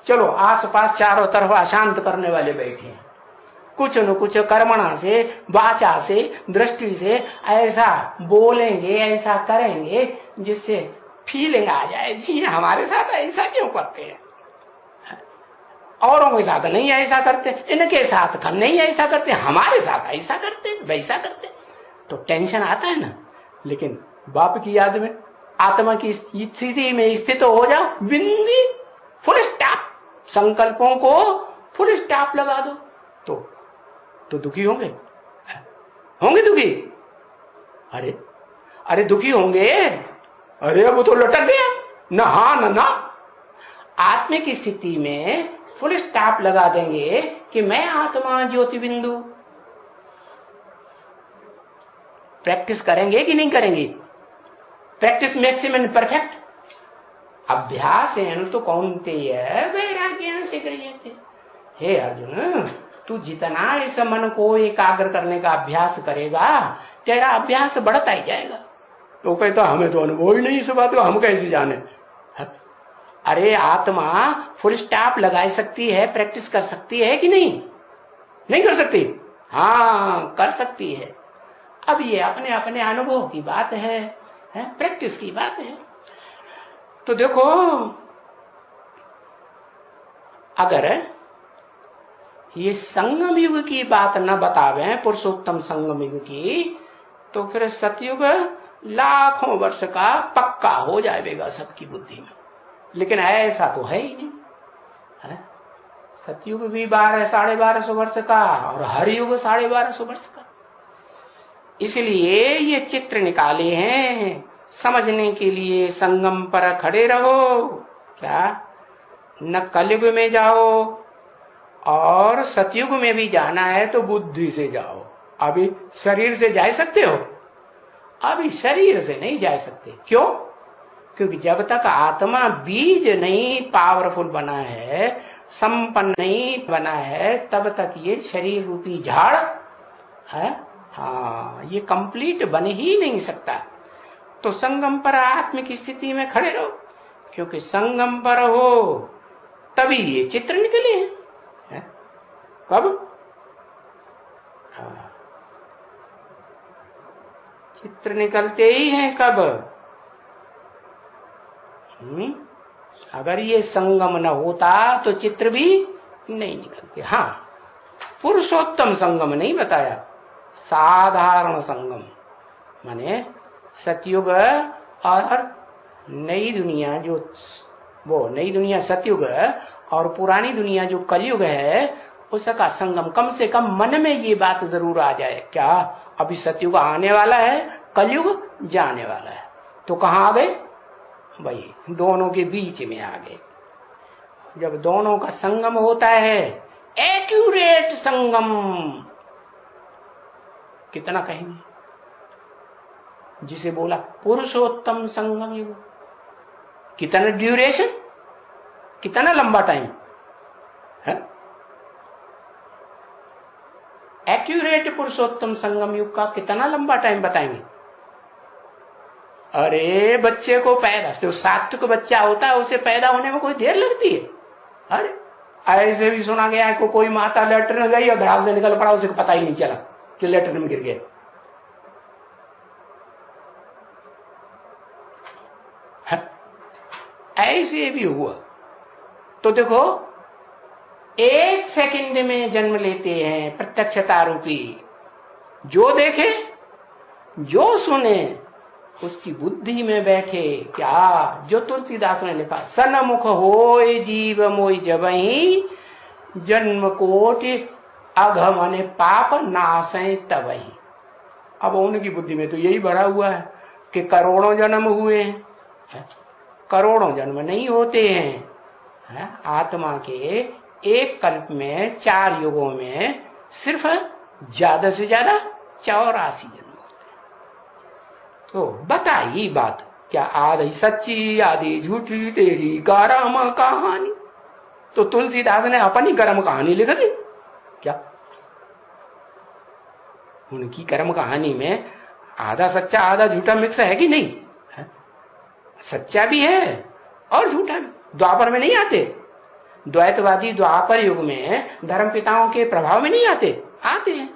चलो आसपास चारों तरफ अशांत करने वाले बैठे हैं, कुछ न कुछ कर्मणा से, वाचा से, दृष्टि से ऐसा बोलेंगे, ऐसा करेंगे जिससे फीलिंग आ जाए ये हमारे साथ ऐसा क्यों करते हैं, औरों के साथ नहीं ऐसा करते, इनके साथ नहीं ऐसा करते, हमारे साथ ऐसा करते, वैसा करते, तो टेंशन आता है ना। लेकिन बाप की याद में आत्मा की स्थिति में स्थित हो जाओ, बिंदी फुल स्टॉप, संकल्पों को फुल स्टॉप लगा दो, तो दुखी होंगे दुखी? अरे दुखी होंगे। अरे अब तो लटक गया ना, हाँ ना। आत्मिक स्थिति में फुल स्टॉप लगा देंगे कि मैं आत्मा ज्योति बिंदु। प्रैक्टिस करेंगे कि नहीं करेंगे? Practice maximum perfect. अभ्यास तो कौन्तेय वैराग्येन से क्रियते। हे अर्जुन, तू जितना इस मन को एकाग्र करने का अभ्यास करेगा तेरा अभ्यास बढ़ता ही जाएगा। तो कहता हमें तो अनुभव ही नहीं इस बात का, हम कैसे जाने। अरे आत्मा फुल स्टॉप लगा सकती है, प्रैक्टिस कर सकती है कि नहीं? नहीं कर सकती? हाँ कर सकती है। अब ये अपने अपने अनुभव की बात है, प्रैक्टिस की बात है। तो देखो अगर ये संगम युग की बात न बतावे, पुरुषोत्तम संगम युग की, तो फिर सतयुग लाखों वर्ष का पक्का हो जाएगा सबकी बुद्धि में। लेकिन ऐसा तो है ही नहीं। सतयुग भी 1200-1250 वर्ष का और हर युग 1250 वर्ष का। इसलिए ये चित्र निकाले हैं समझने के लिए। संगम पर खड़े रहो क्या न कलयुग में जाओ और सतयुग में भी जाना है तो बुद्धि से जाओ। अभी शरीर से जा सकते हो? अभी शरीर से नहीं जा सकते। क्यों? क्योंकि जब तक आत्मा बीज नहीं पावरफुल बना है, संपन्न नहीं बना है, तब तक ये शरीर रूपी झाड़ है, हाँ, ये कंप्लीट बन ही नहीं सकता। तो संगम पर आत्मिक स्थिति में खड़े रहो, क्योंकि संगम पर हो तभी ये चित्र निकले हैं। कब? हाँ, चित्र निकलते ही हैं कब? अगर ये संगम न होता तो चित्र भी नहीं निकलते। हाँ, पुरुषोत्तम संगम नहीं बताया, साधारण संगम माने सतयुग और नई दुनिया, जो वो नई दुनिया सतयुग और पुरानी दुनिया जो कलयुग है, उसका संगम। कम से कम मन में ये बात जरूर आ जाए, क्या अभी सतयुग आने वाला है, कलयुग जाने वाला है। तो कहाँ आ गए भाई? दोनों के बीच में आ गए। जब दोनों का संगम होता है, एक्यूरेट संगम, कितना कहेंगे, जिसे बोला पुरुषोत्तम संगम युग। कितना ड्यूरेशन, कितना लंबा टाइम है? एक्यूरेट पुरुषोत्तम संगम युग का कितना लंबा टाइम बताएंगे? अरे बच्चे को पैदा से, सात्विक बच्चा होता है, उसे पैदा होने में कोई देर लगती है? अरे ऐसे भी सुना गया है कोई माता लेटरिन गई और घराव से निकल पड़ा, उसे पता ही नहीं चला कि लेटरिन में गिर गया। ऐसे भी हुआ। तो देखो, 1 सेकंड में जन्म लेते हैं प्रत्यक्षता रूपी। जो देखे, जो सुने, उसकी बुद्धि में बैठे। क्या? जो तुलसीदास ने लिखा, सनमुख होय जीव मोय जबहि, जन्म कोटि अघमन पाप नासै तबहि। अब उनकी बुद्धि में तो यही भरा हुआ है कि करोड़ों जन्म हुए हैं। करोड़ों जन्म नहीं होते हैं। आत्मा के एक कल्प में 4 युगों में सिर्फ ज्यादा से ज्यादा 84 जन्म होते हैं। तो बताइए बात, क्या आधी सच्ची आधी झूठी तेरी गरम कहानी? तो तुलसीदास ने अपनी गरम कहानी लिख दी क्या? उनकी कर्म कहानी में आधा सच्चा आधा झूठा मिक्स है कि नहीं है? सच्चा भी है और झूठा भी। द्वापर में नहीं आते द्वैतवादी, द्वापर युग में धर्म पिताओं के प्रभाव में नहीं आते हैं,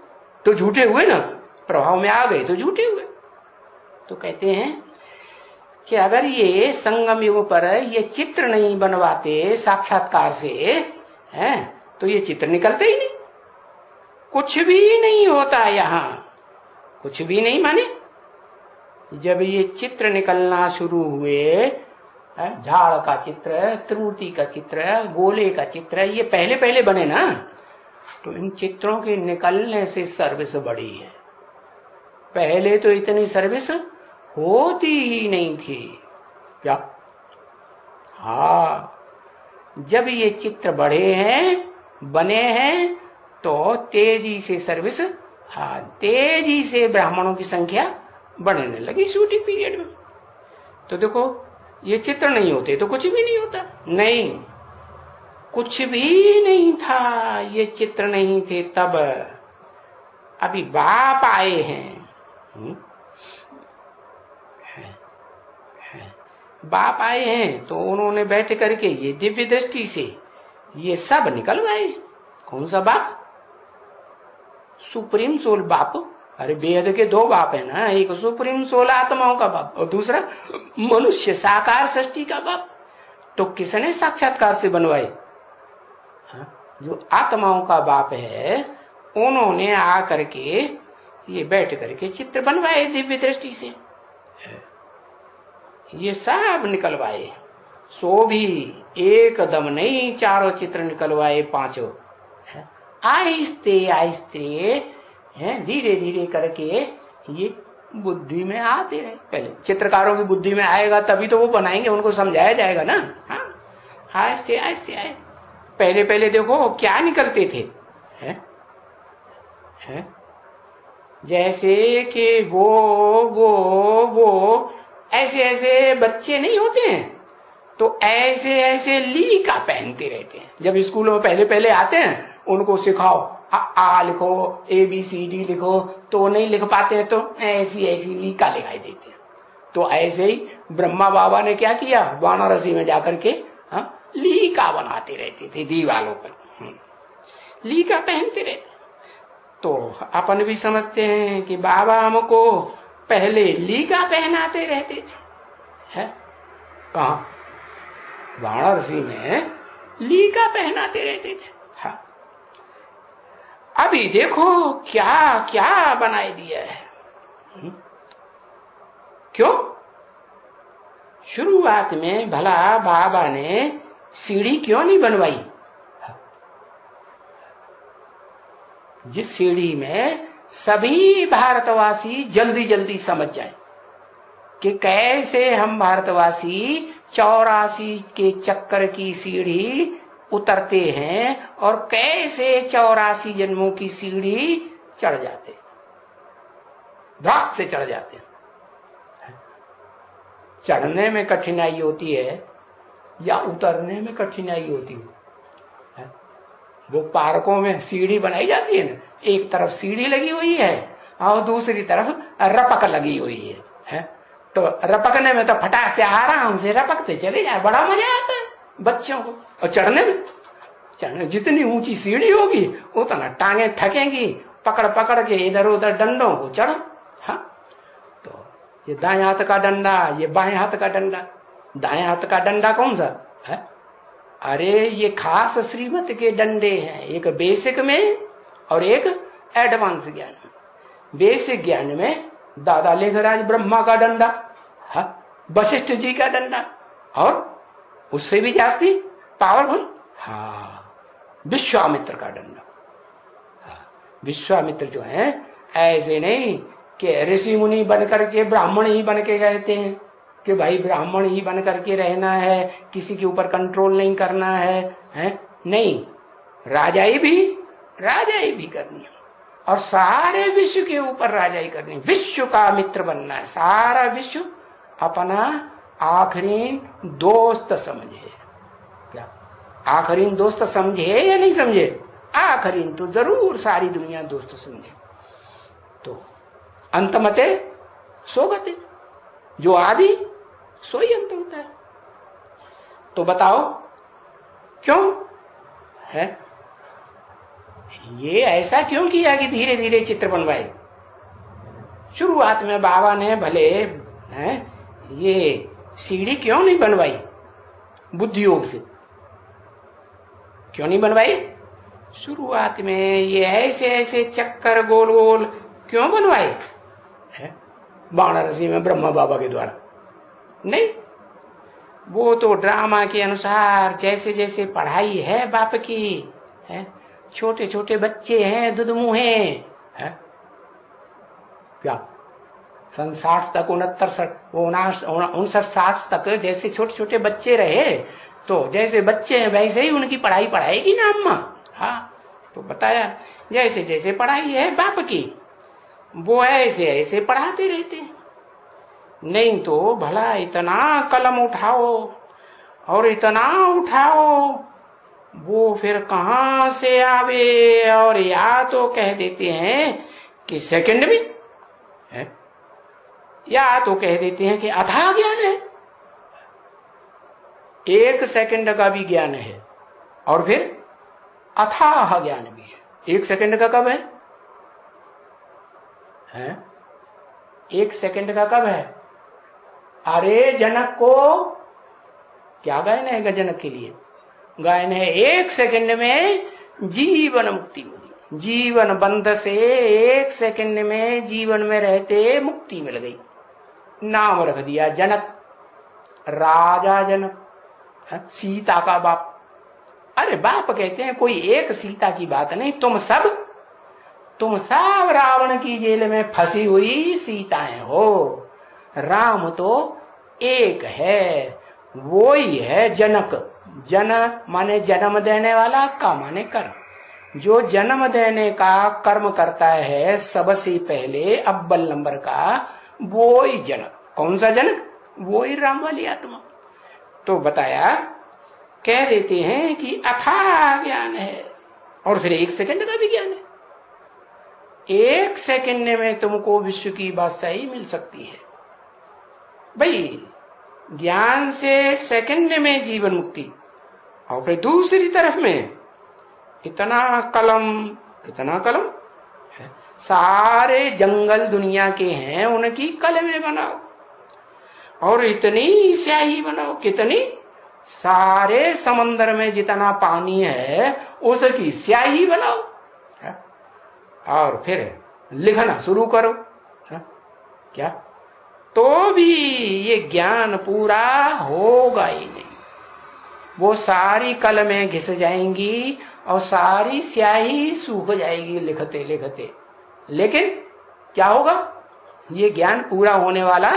तो झूठे हुए ना, प्रभाव में आ गए तो झूठे हुए। तो कहते हैं कि अगर ये संगम युग पर ये चित्र नहीं बनवाते साक्षात्कार से, हैं, तो ये चित्र निकलते ही नहीं। कुछ भी नहीं होता यहाँ, कुछ भी नहीं। माने जब ये चित्र निकलना शुरू हुए, झाड़ का चित्र, त्रुटि का चित्र, गोले का चित्र, ये पहले पहले बने ना, तो इन चित्रों के निकलने से सर्विस बढ़ी है। पहले तो इतनी सर्विस होती ही नहीं थी। क्या? हाँ, जब ये चित्र बढ़े हैं, बने हैं, तो तेजी से सर्विस, हाँ, तेजी से ब्राह्मणों की संख्या बढ़ने लगी शूटिंग पीरियड में। तो देखो, ये चित्र नहीं होते तो कुछ भी नहीं होता। नहीं, कुछ भी नहीं था, ये चित्र नहीं थे तब। अभी बाप आए हैं, बाप आए हैं, तो उन्होंने बैठ करके ये दिव्य दृष्टि से ये सब निकलवाए। कौन सा बाप? सुप्रीम सोल बाप। अरे वेद के 2 बाप है ना, एक सुप्रीम सोल आत्माओं का बाप और दूसरा मनुष्य साकार सृष्टि का बाप। तो किसने साक्षात्कार से बनवाए? जो आत्माओं का बाप है, उन्होंने आ करके ये बैठ करके चित्र बनवाए दिव्य दृष्टि से, ये सब निकलवाए। सो भी एकदम नहीं, 4 चित्र निकलवाए, 5 आहिस्ते आहिस्ते, धीरे धीरे करके ये बुद्धि में आते रहे। पहले चित्रकारों की बुद्धि में आएगा तभी तो वो बनाएंगे, उनको समझाया जाएगा ना। हाँ, आस्ते आस्ते आए। पहले पहले देखो क्या निकलते थे, है? जैसे कि वो ऐसे ऐसे बच्चे नहीं होते हैं, तो ऐसे ऐसे लीका पहनते रहते हैं। जब स्कूलों में पहले पहले आते हैं, उनको सिखाओ आ लिखो, ABCD लिखो, तो नहीं लिख पाते हैं, तो ऐसी ऐसी लीका लिखाई देते हैं। तो ऐसे ही ब्रह्मा बाबा ने क्या किया, वाराणसी में जाकर के लीका बनाते रहते थे दीवालों पर, लीका पहनते रहते। तो अपन भी समझते हैं कि बाबा हमको पहले लीका पहनाते रहते थे, है? कहा? वाराणसी में लीका पहनाते रहते थे। हाँ, अभी देखो क्या क्या बनाए दिया है। क्यों? शुरुआत में भला बाबा ने सीढ़ी क्यों नहीं बनवाई? जिस सीढ़ी में सभी भारतवासी जल्दी जल्दी समझ जाएं कि कैसे हम भारतवासी 84 के चक्कर की सीढ़ी उतरते हैं और कैसे 84 जन्मों की सीढ़ी चढ़ जाते हैं, धाक से चढ़ जाते हैं। चढ़ने में कठिनाई होती है या उतरने में कठिनाई होती है? वो पार्कों में सीढ़ी बनाई जाती है ना, एक तरफ सीढ़ी लगी हुई है और दूसरी तरफ रपक लगी हुई है? तो रपकने में तो फटाक से आराम से रपकते चले जाए, बड़ा मजा आता है बच्चों को। और चढ़ने जितनी ऊंची सीढ़ी होगी उतना टांगे थकेंगी, पकड़ पकड़ के इधर उधर डंडों को चढ़ो। हाँ, तो ये दाएं हाथ का डंडा, ये बाएं हाथ का डंडा। दाएं हाथ का डंडा कौन सा है? अरे ये खास श्रीमत के डंडे हैं, एक बेसिक में और एक एडवांस ज्ञान में। बेसिक ज्ञान में दादा लेखराज ब्रह्मा का डंडा, वशिष्ठ जी का डंडा, और उससे भी जास्ती पावरफुल विश्वामित्र का डंडा। विश्वामित्र जो है ऐसे नहीं कि ऋषि मुनि बनकर के ब्राह्मण ही बन के गए थे कि भाई ब्राह्मण ही बन करके रहना है, किसी के ऊपर कंट्रोल नहीं करना है? नहीं, राजाई भी करनी है और सारे विश्व के ऊपर राजाई करनी, विश्व का मित्र बनना है। सारा विश्व अपना आखिरी दोस्त समझे। क्या आखिरी दोस्त समझे या नहीं समझे? आखिरी तो जरूर सारी दुनिया दोस्त समझे। तो अंतमते सोगते, जो आदि सोई अंत होता है। तो बताओ क्यों है ये ऐसा क्यों किया कि धीरे धीरे चित्र बनवाए? शुरुआत में बाबा ने भले ये सीढ़ी क्यों नहीं बनवाई? बुद्धि योग से क्यों नहीं बनवाई? शुरुआत में ये ऐसे ऐसे चक्कर गोल गोल क्यों बनवाए? वाराणसी में ब्रह्मा बाबा के द्वारा नहीं, वो तो ड्रामा के अनुसार जैसे जैसे पढ़ाई है बाप की, है छोटे छोटे बच्चे हैं दुधमुहे हैं, क्या सन 60 तक 59 तक जैसे छोटे छोटे बच्चे रहे, तो जैसे बच्चे हैं वैसे ही उनकी पढ़ाई पढ़ाएगी ना अम्मा। हाँ, तो बताया जैसे जैसे पढ़ाई है बाप की वो ऐसे ऐसे पढ़ाते रहते हैं। नहीं तो भला इतना कलम उठाओ और इतना उठाओ, वो फिर कहां से आवे? और या तो कह देते हैं कि सेकंड में है, या तो कह देते हैं कि अथाह ज्ञान है, 1 सेकंड का भी ज्ञान है और फिर अथाह ज्ञान भी है। 1 सेकंड का कब है? 1 सेकंड का कब है? अरे जनक को क्या गायन है? जनक के लिए गायन है 1 सेकंड में जीवन मुक्ति मिली। जीवन बंध से 1 सेकंड में जीवन में रहते मुक्ति मिल गई। नाम रख दिया जनक, राजा जनक, सीता का बाप। अरे बाप कहते हैं कोई एक सीता की बात नहीं, तुम सब रावण की जेल में फंसी हुई सीताएं हो। राम तो एक है, वो ही है जनक। जन माने जन्म देने वाला, का माने कर्म। जो जन्म देने का कर्म करता है सबसे पहले अव्वल नंबर का, वो ही जनक। कौन सा जनक? वो ही राम वाली आत्मा। तो बताया, कह देते हैं कि अथाह ज्ञान है, और फिर 1 सेकंड का भी ज्ञान है। 1 सेकंड में तुमको विश्व की बादशाही मिल सकती है भाई, ज्ञान से सेकंड में जीवन मुक्ति। और फिर दूसरी तरफ में इतना कलम, कितना कलम है, सारे जंगल दुनिया के हैं उनकी कलमें बनाओ, और इतनी स्याही बनाओ, कितनी, सारे समंदर में जितना पानी है उसकी स्याही बनाओ, और फिर लिखना शुरू करो। क्या? तो भी ये ज्ञान पूरा होगा ही नहीं। वो सारी कलमें घिस जाएंगी और सारी स्याही सूख जाएगी लिखते लिखते, लेकिन क्या होगा? ये ज्ञान पूरा होने वाला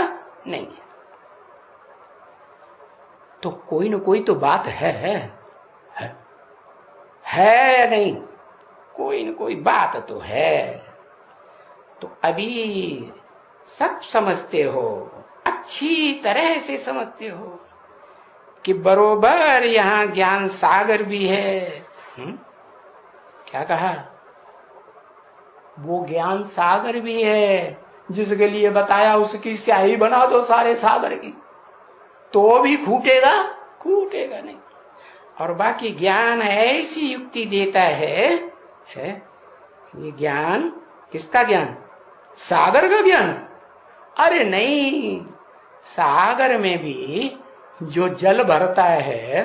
नहीं है। तो कोई न कोई तो बात है नहीं, कोई न कोई बात तो है। तो अभी सब समझते हो, अच्छी तरह से समझते हो कि बरोबर यहां ज्ञान सागर भी है। क्या कहा? वो ज्ञान सागर भी है जिसके लिए बताया उसकी स्याही बना दो सारे सागर की, तो भी खूटेगा नहीं। और बाकी ज्ञान ऐसी युक्ति देता है ये ज्ञान किसका ज्ञान? सागर का ज्ञान? अरे नहीं, सागर में भी जो जल भरता है,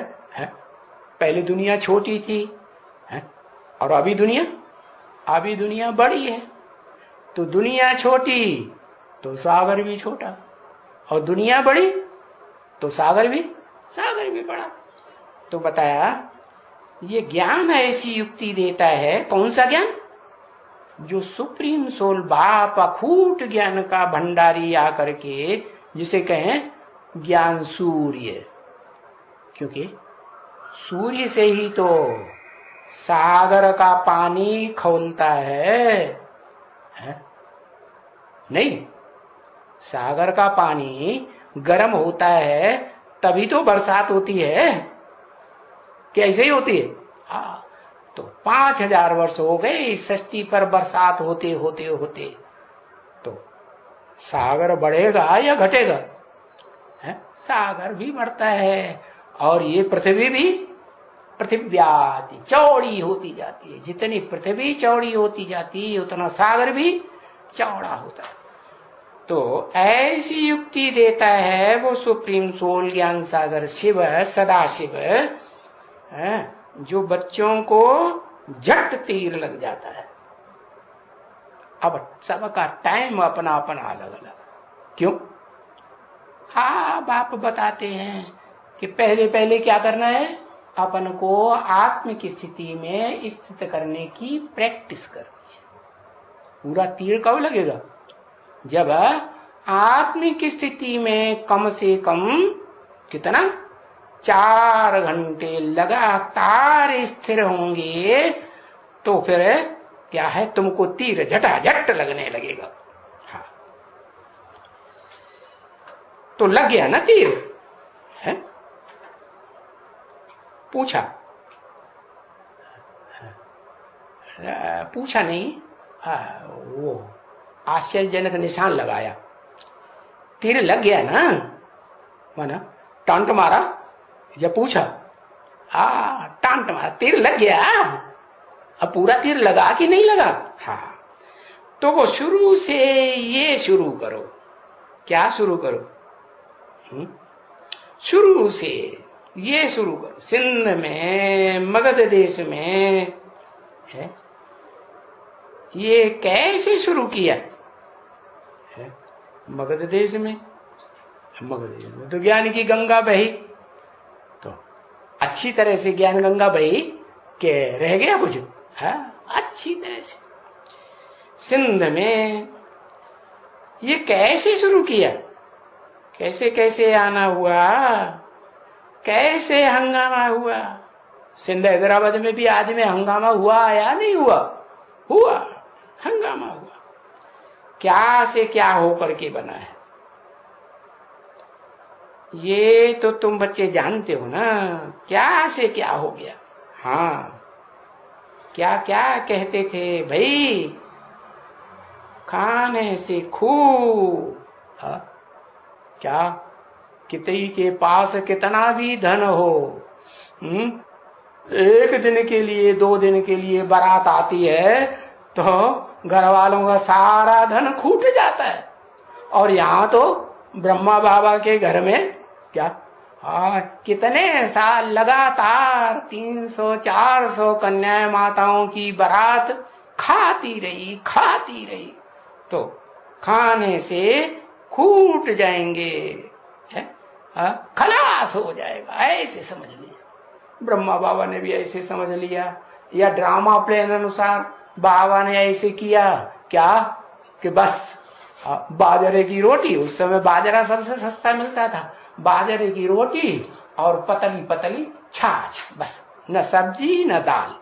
पहले दुनिया छोटी थी और अभी दुनिया बड़ी है। तो दुनिया छोटी तो सागर भी छोटा, और दुनिया बड़ी तो सागर भी बड़ा। तो बताया ये ज्ञान ऐसी युक्ति देता है। कौन सा ज्ञान? जो सुप्रीम सोल बाप अखूट ज्ञान का भंडारी आकर के, जिसे कहें ज्ञान सूर्य, क्योंकि सूर्य से ही तो सागर का पानी खौलता है? नहीं, सागर का पानी गर्म होता है तभी तो बरसात होती है, कैसे ही होती है? हाँ, तो 5000 वर्ष हो गए इस सृष्टि पर बरसात होते होते होते, तो सागर बढ़ेगा या घटेगा? सागर भी बढ़ता है, और ये पृथ्वी भी पृथिव्याति चौड़ी होती जाती है। जितनी पृथ्वी चौड़ी होती जाती है उतना सागर भी चौड़ा होता है। तो ऐसी युक्ति देता है वो सुप्रीम सोल ज्ञान सागर शिव, सदा शिव, जो बच्चों को झट तीर लग जाता है। अब सबका टाइम अपना अपना अलग अलग। क्यों? हाँ, बाप बताते हैं कि पहले पहले क्या करना है? अपन को आत्म की स्थिति में स्थित करने की प्रैक्टिस करनी है। पूरा तीर कब लगेगा? जब आत्मिक स्थिति में कम से कम कितना 4 घंटे लगातार स्थिर होंगे, तो फिर क्या है, तुमको तीर झटाझट लगने लगेगा। हाँ, तो लग गया ना तीर, है? पूछा नहीं, वो आश्चर्यजनक निशान लगाया, तीर लग गया ना, माना टांट मारा या पूछा? टांट मारा, तीर लग गया। अब पूरा तीर लगा कि नहीं लगा? हाँ, तो वो शुरू से ये शुरू करो। क्या शुरू करो? शुरू से ये शुरू करो। सिंध में, मगध देश में है, ये कैसे शुरू किया? मगध देश में तो ज्ञान की गंगा बही, तो अच्छी तरह से ज्ञान गंगा बही के रह गया कुछ? अच्छी तरह से। सिंध में ये कैसे शुरू किया? कैसे कैसे आना हुआ? कैसे हंगामा हुआ। सिंध हैदराबाद में भी आज में हंगामा हुआ या नहीं हुआ? हुआ, हंगामा हुआ। क्या से क्या होकर के बना है, ये तो तुम बच्चे जानते हो ना। क्या से क्या हो गया। हाँ, क्या क्या कहते थे भाई, खाने से खूब। क्या किसी के पास कितना भी धन हो, एक दिन के लिए 2 दिन के लिए बारात आती है तो घर वालों का सारा धन खूट जाता है। और यहाँ तो ब्रह्मा बाबा के घर में क्या, कितने साल लगातार 300-400 कन्या माताओं की बारात खाती रही। तो खाने से खूट जाएंगे, खलास हो जाएगा, ऐसे समझ लिया। ब्रह्मा बाबा ने भी ऐसे समझ लिया, या ड्रामा प्लान अनुसार बाबा ने ऐसे किया क्या कि बस बाजरे की रोटी, उस समय बाजरा सबसे सस्ता मिलता था, बाजरे की रोटी और पतली पतली छाछ, बस न सब्जी न दाल,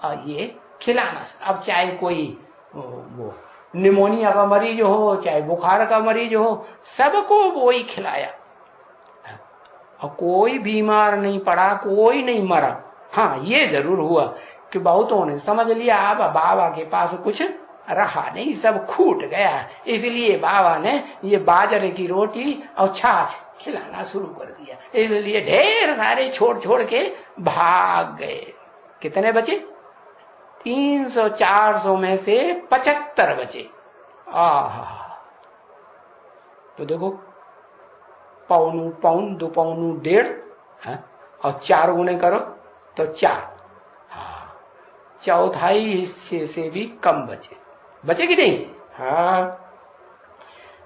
और ये खिलाना। अब चाहे कोई वो निमोनिया का मरीज हो, चाहे बुखार का मरीज हो, सबको वो ही खिलाया और कोई बीमार नहीं पड़ा, कोई नहीं मरा। हाँ, ये जरूर हुआ कि बहुतों ने समझ लिया अब बाबा के पास कुछ रहा नहीं, सब खूट गया, इसलिए बाबा ने ये बाजरे की रोटी और छाछ खिलाना शुरू कर दिया। इसलिए ढेर सारे छोड़ के भाग गए। कितने बचे? 300-400 में से 75 बचे। तो देखो, पौनू पौन, 2 पौनू 1.5, और 4 गुने करो तो 4, चौथाई हिस्से से भी कम बचे कि नहीं? हाँ,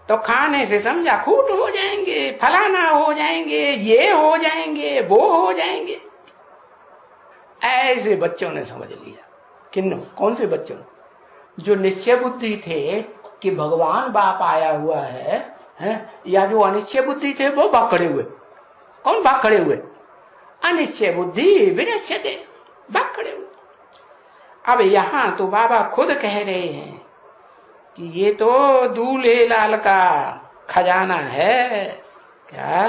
तो खाने से समझा खूट हो जाएंगे, फलाना हो जाएंगे, ये हो जाएंगे, वो हो जाएंगे। ऐसे बच्चों ने समझ लिया। किन्नो? कौन से बच्चों? जो निश्चय बुद्धि थे कि भगवान बाप आया हुआ है, या जो अनिश्चय बुद्धि थे वो भाग खड़े हुए। कौन भाग खड़े हुए? अनिश्चय बुद्धि विनश्यते, भाग खड़े हुए। अब यहां तो बाबा खुद कह रहे हैं कि ये तो दूल्हे लाल का खजाना है। क्या?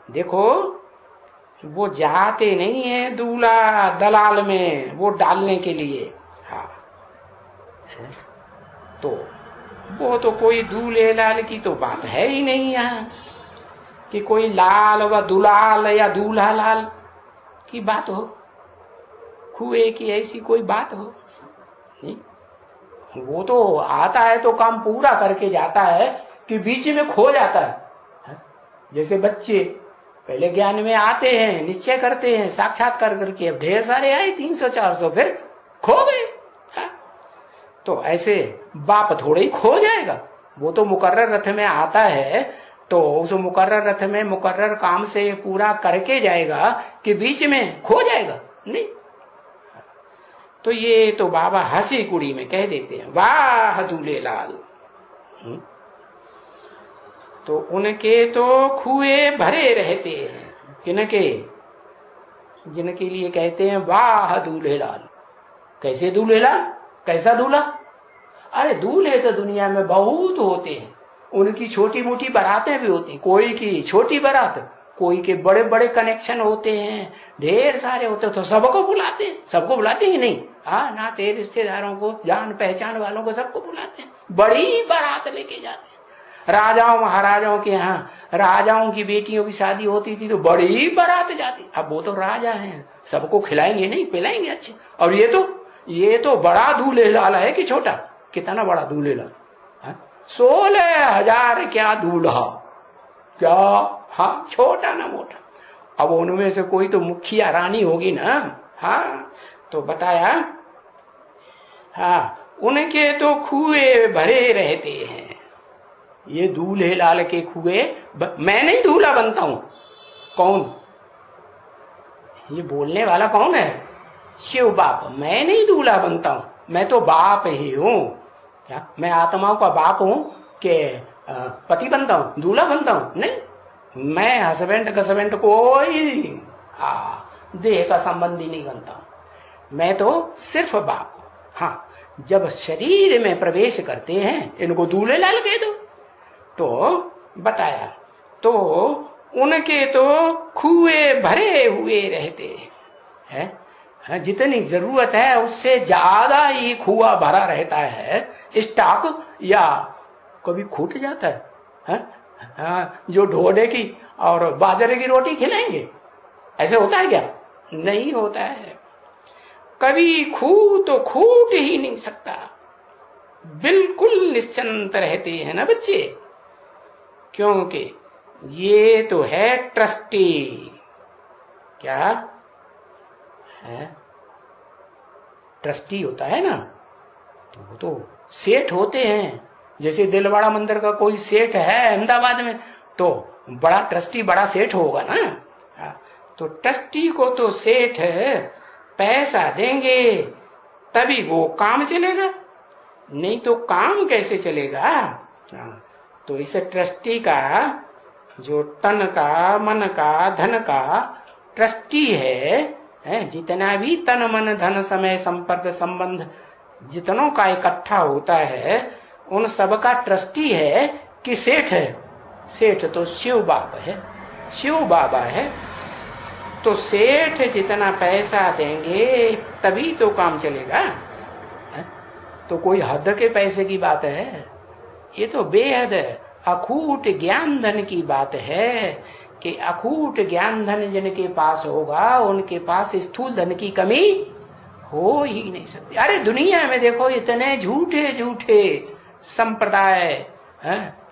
देखो, वो जाते नहीं है दूल्हा दलाल में वो डालने के लिए। तो वो तो कोई दूल्हे लाल की तो बात है ही नहीं यहाँ, कि कोई लाल व दुलाल या दूल्हा लाल की बात हो, खुए की ऐसी कोई बात हो नहीं। वो तो आता है तो काम पूरा करके जाता है कि बीच में खो जाता है। जैसे बच्चे पहले ज्ञान में आते हैं, निश्चय करते हैं, साक्षात्कार करके, अब ढेर सारे आए 300-400, फिर खो गए। तो ऐसे बाप थोड़े ही खो जाएगा। वो तो मुकर्रर रथ में आता है तो उस मुकर्रर रथ में मुकर्रर काम से पूरा करके जाएगा कि बीच में खो जाएगा नहीं। तो ये तो बाबा हंसी कुड़ी में कह देते हैं, वाह दूल्हे लाल। तो उनके तो खुए भरे रहते हैं, किनके? जिनके लिए कहते हैं वाह दूल्हे लाल। कैसे दूल्हे लाल? कैसा दूल्हा? अरे दूल्हे तो दुनिया में बहुत होते हैं, उनकी छोटी मोटी बारातें भी होती, कोई की छोटी बारात, कोई के बड़े बड़े कनेक्शन होते हैं, ढेर सारे होते हैं, तो सबको बुलाते हैं। सबको बुलाते हैं नहीं? नाते रिश्तेदारों को, जान पहचान वालों को, सबको बुलाते हैं, बड़ी बारात लेके जाते हैं। राजाओं महाराजाओं के यहाँ राजाओं की बेटियों की शादी होती थी तो बड़ी बारात जाती। अब वो तो राजा हैं, सबको खिलाएंगे नहीं, पिलाएंगे अच्छे। और ये तो बड़ा दूल्हे लाल है कि छोटा? कितना बड़ा दूल्हे लाल? 16,000 क्या दूल्हा, क्या? हाँ, छोटा ना मोटा। अब उनमें से कोई तो मुखिया रानी होगी ना। हाँ, तो बताया, उनके तो खुए भरे रहते हैं। ये दूल्हे लाल के खुए, मैं नहीं दूल्हा बनता हूं। कौन? ये बोलने वाला कौन है? शिव बाप। मैं नहीं दूल्हा बनता हूं, मैं तो बाप ही हूं। क्या मैं आत्माओं का बाप हूं कि पति बनता हूं, दूल्हा बनता हूं? नहीं, मैं हस्बैंड कोई देह का संबंधी नहीं बनता हूं। मैं तो सिर्फ बाप हूं। हाँ, जब शरीर में प्रवेश करते हैं, इनको दूल्हे लाल कह दो, तो बताया तो उनके तो कुएं भरे हुए रहते हैं। जितनी जरूरत है उससे ज्यादा ही कुआ भरा रहता है, स्टॉक, या कभी खूट जाता है। जो ढोडे की और बाजरे की रोटी खिलाएंगे, ऐसे होता है क्या? नहीं होता है। कभी तो खूट ही नहीं सकता, बिल्कुल निश्चिंत रहते हैं ना बच्चे, क्योंकि ये तो है ट्रस्टी। क्या है? ट्रस्टी होता है ना, तो वो तो सेठ होते हैं। जैसे दिलवाड़ा मंदिर का कोई सेठ है अहमदाबाद में, तो बड़ा ट्रस्टी, बड़ा सेठ होगा ना। तो ट्रस्टी को तो सेठ पैसा देंगे तभी वो काम चलेगा, नहीं तो काम कैसे चलेगा। तो इस ट्रस्टी का, जो तन का, मन का, धन का ट्रस्टी है, जितना भी तन मन धन समय संपर्क संबंध जितनों का इकट्ठा होता है, उन सब का ट्रस्टी है कि सेठ है। सेठ तो शिव बाबा है, शिव बाबा है। तो सेठ जितना पैसा देंगे तभी तो काम चलेगा। तो कोई हद के पैसे की बात है? ये तो बेहद अखूट ज्ञान धन की बात है कि अखूट ज्ञान धन जिनके पास होगा, उनके पास स्थूल धन की कमी हो ही नहीं सकती। अरे दुनिया में देखो, इतने झूठे झूठे संप्रदाय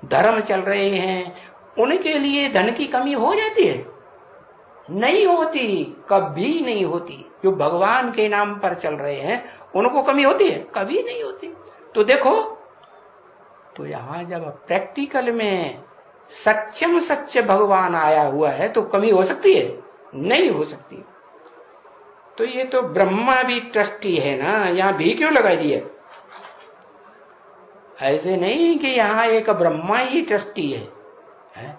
धर्म चल रहे हैं, उनके लिए धन की कमी हो जाती है? नहीं होती, कभी नहीं होती। जो भगवान के नाम पर चल रहे हैं उनको कमी होती है? कभी नहीं होती। तो देखो, तो यहां जब प्रैक्टिकल में सच्चम सच्चे भगवान आया हुआ है तो कमी हो सकती है? नहीं हो सकती। तो ये तो ब्रह्मा भी ट्रस्टी है ना, यहां भी क्यों लगाई दी है? ऐसे नहीं कि यहाँ एक ब्रह्मा ही ट्रस्टी है।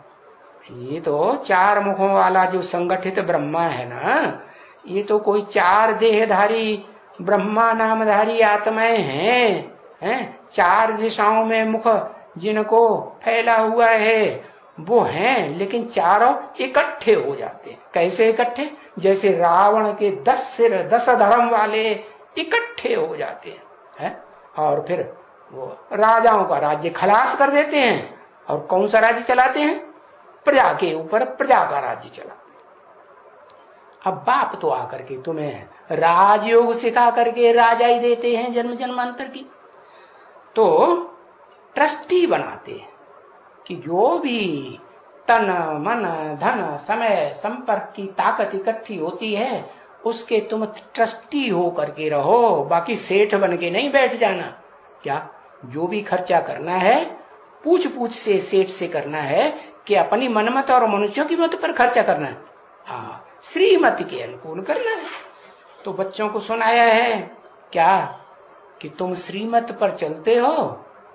ये तो चार मुखों वाला जो संगठित ब्रह्मा है ना, ये तो कोई चार देहधारी ब्रह्मा नामधारी आत्माएं हैं। चार दिशाओं में मुख जिनको फैला हुआ है वो हैं, लेकिन चारों इकट्ठे हो जाते हैं। कैसे इकट्ठे? जैसे रावण के 10 सिर 10 धर्म वाले इकट्ठे हो जाते हैं, और फिर वो राजाओं का राज्य खलास कर देते हैं। और कौन सा राज्य चलाते हैं? प्रजा के ऊपर प्रजा का राज्य चलाते हैं। अब बाप तो आकर के तुम्हें राजयोग सिखा करके राजा ही देते हैं जन्म जन्मांतर की। तो ट्रस्टी बनाते हैं कि जो भी तन मन धन समय संपर्क की ताकत इकट्ठी होती है उसके तुम ट्रस्टी हो करके रहो, बाकी सेठ बन के नहीं बैठ जाना। क्या? जो भी खर्चा करना है पूछ पूछ से सेठ से करना है कि अपनी मनमत और मनुष्यों की मत पर खर्चा करना है। हाँ, श्रीमत के अनुकूल करना है। तो बच्चों को सुनाया है क्या कि तुम श्रीमत पर चलते हो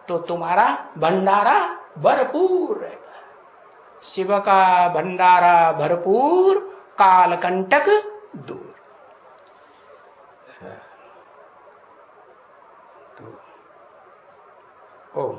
तो तुम्हारा भंडारा भरपूर रहेगा। शिव का भंडारा भरपूर, काल कंटक दूर। तो ओम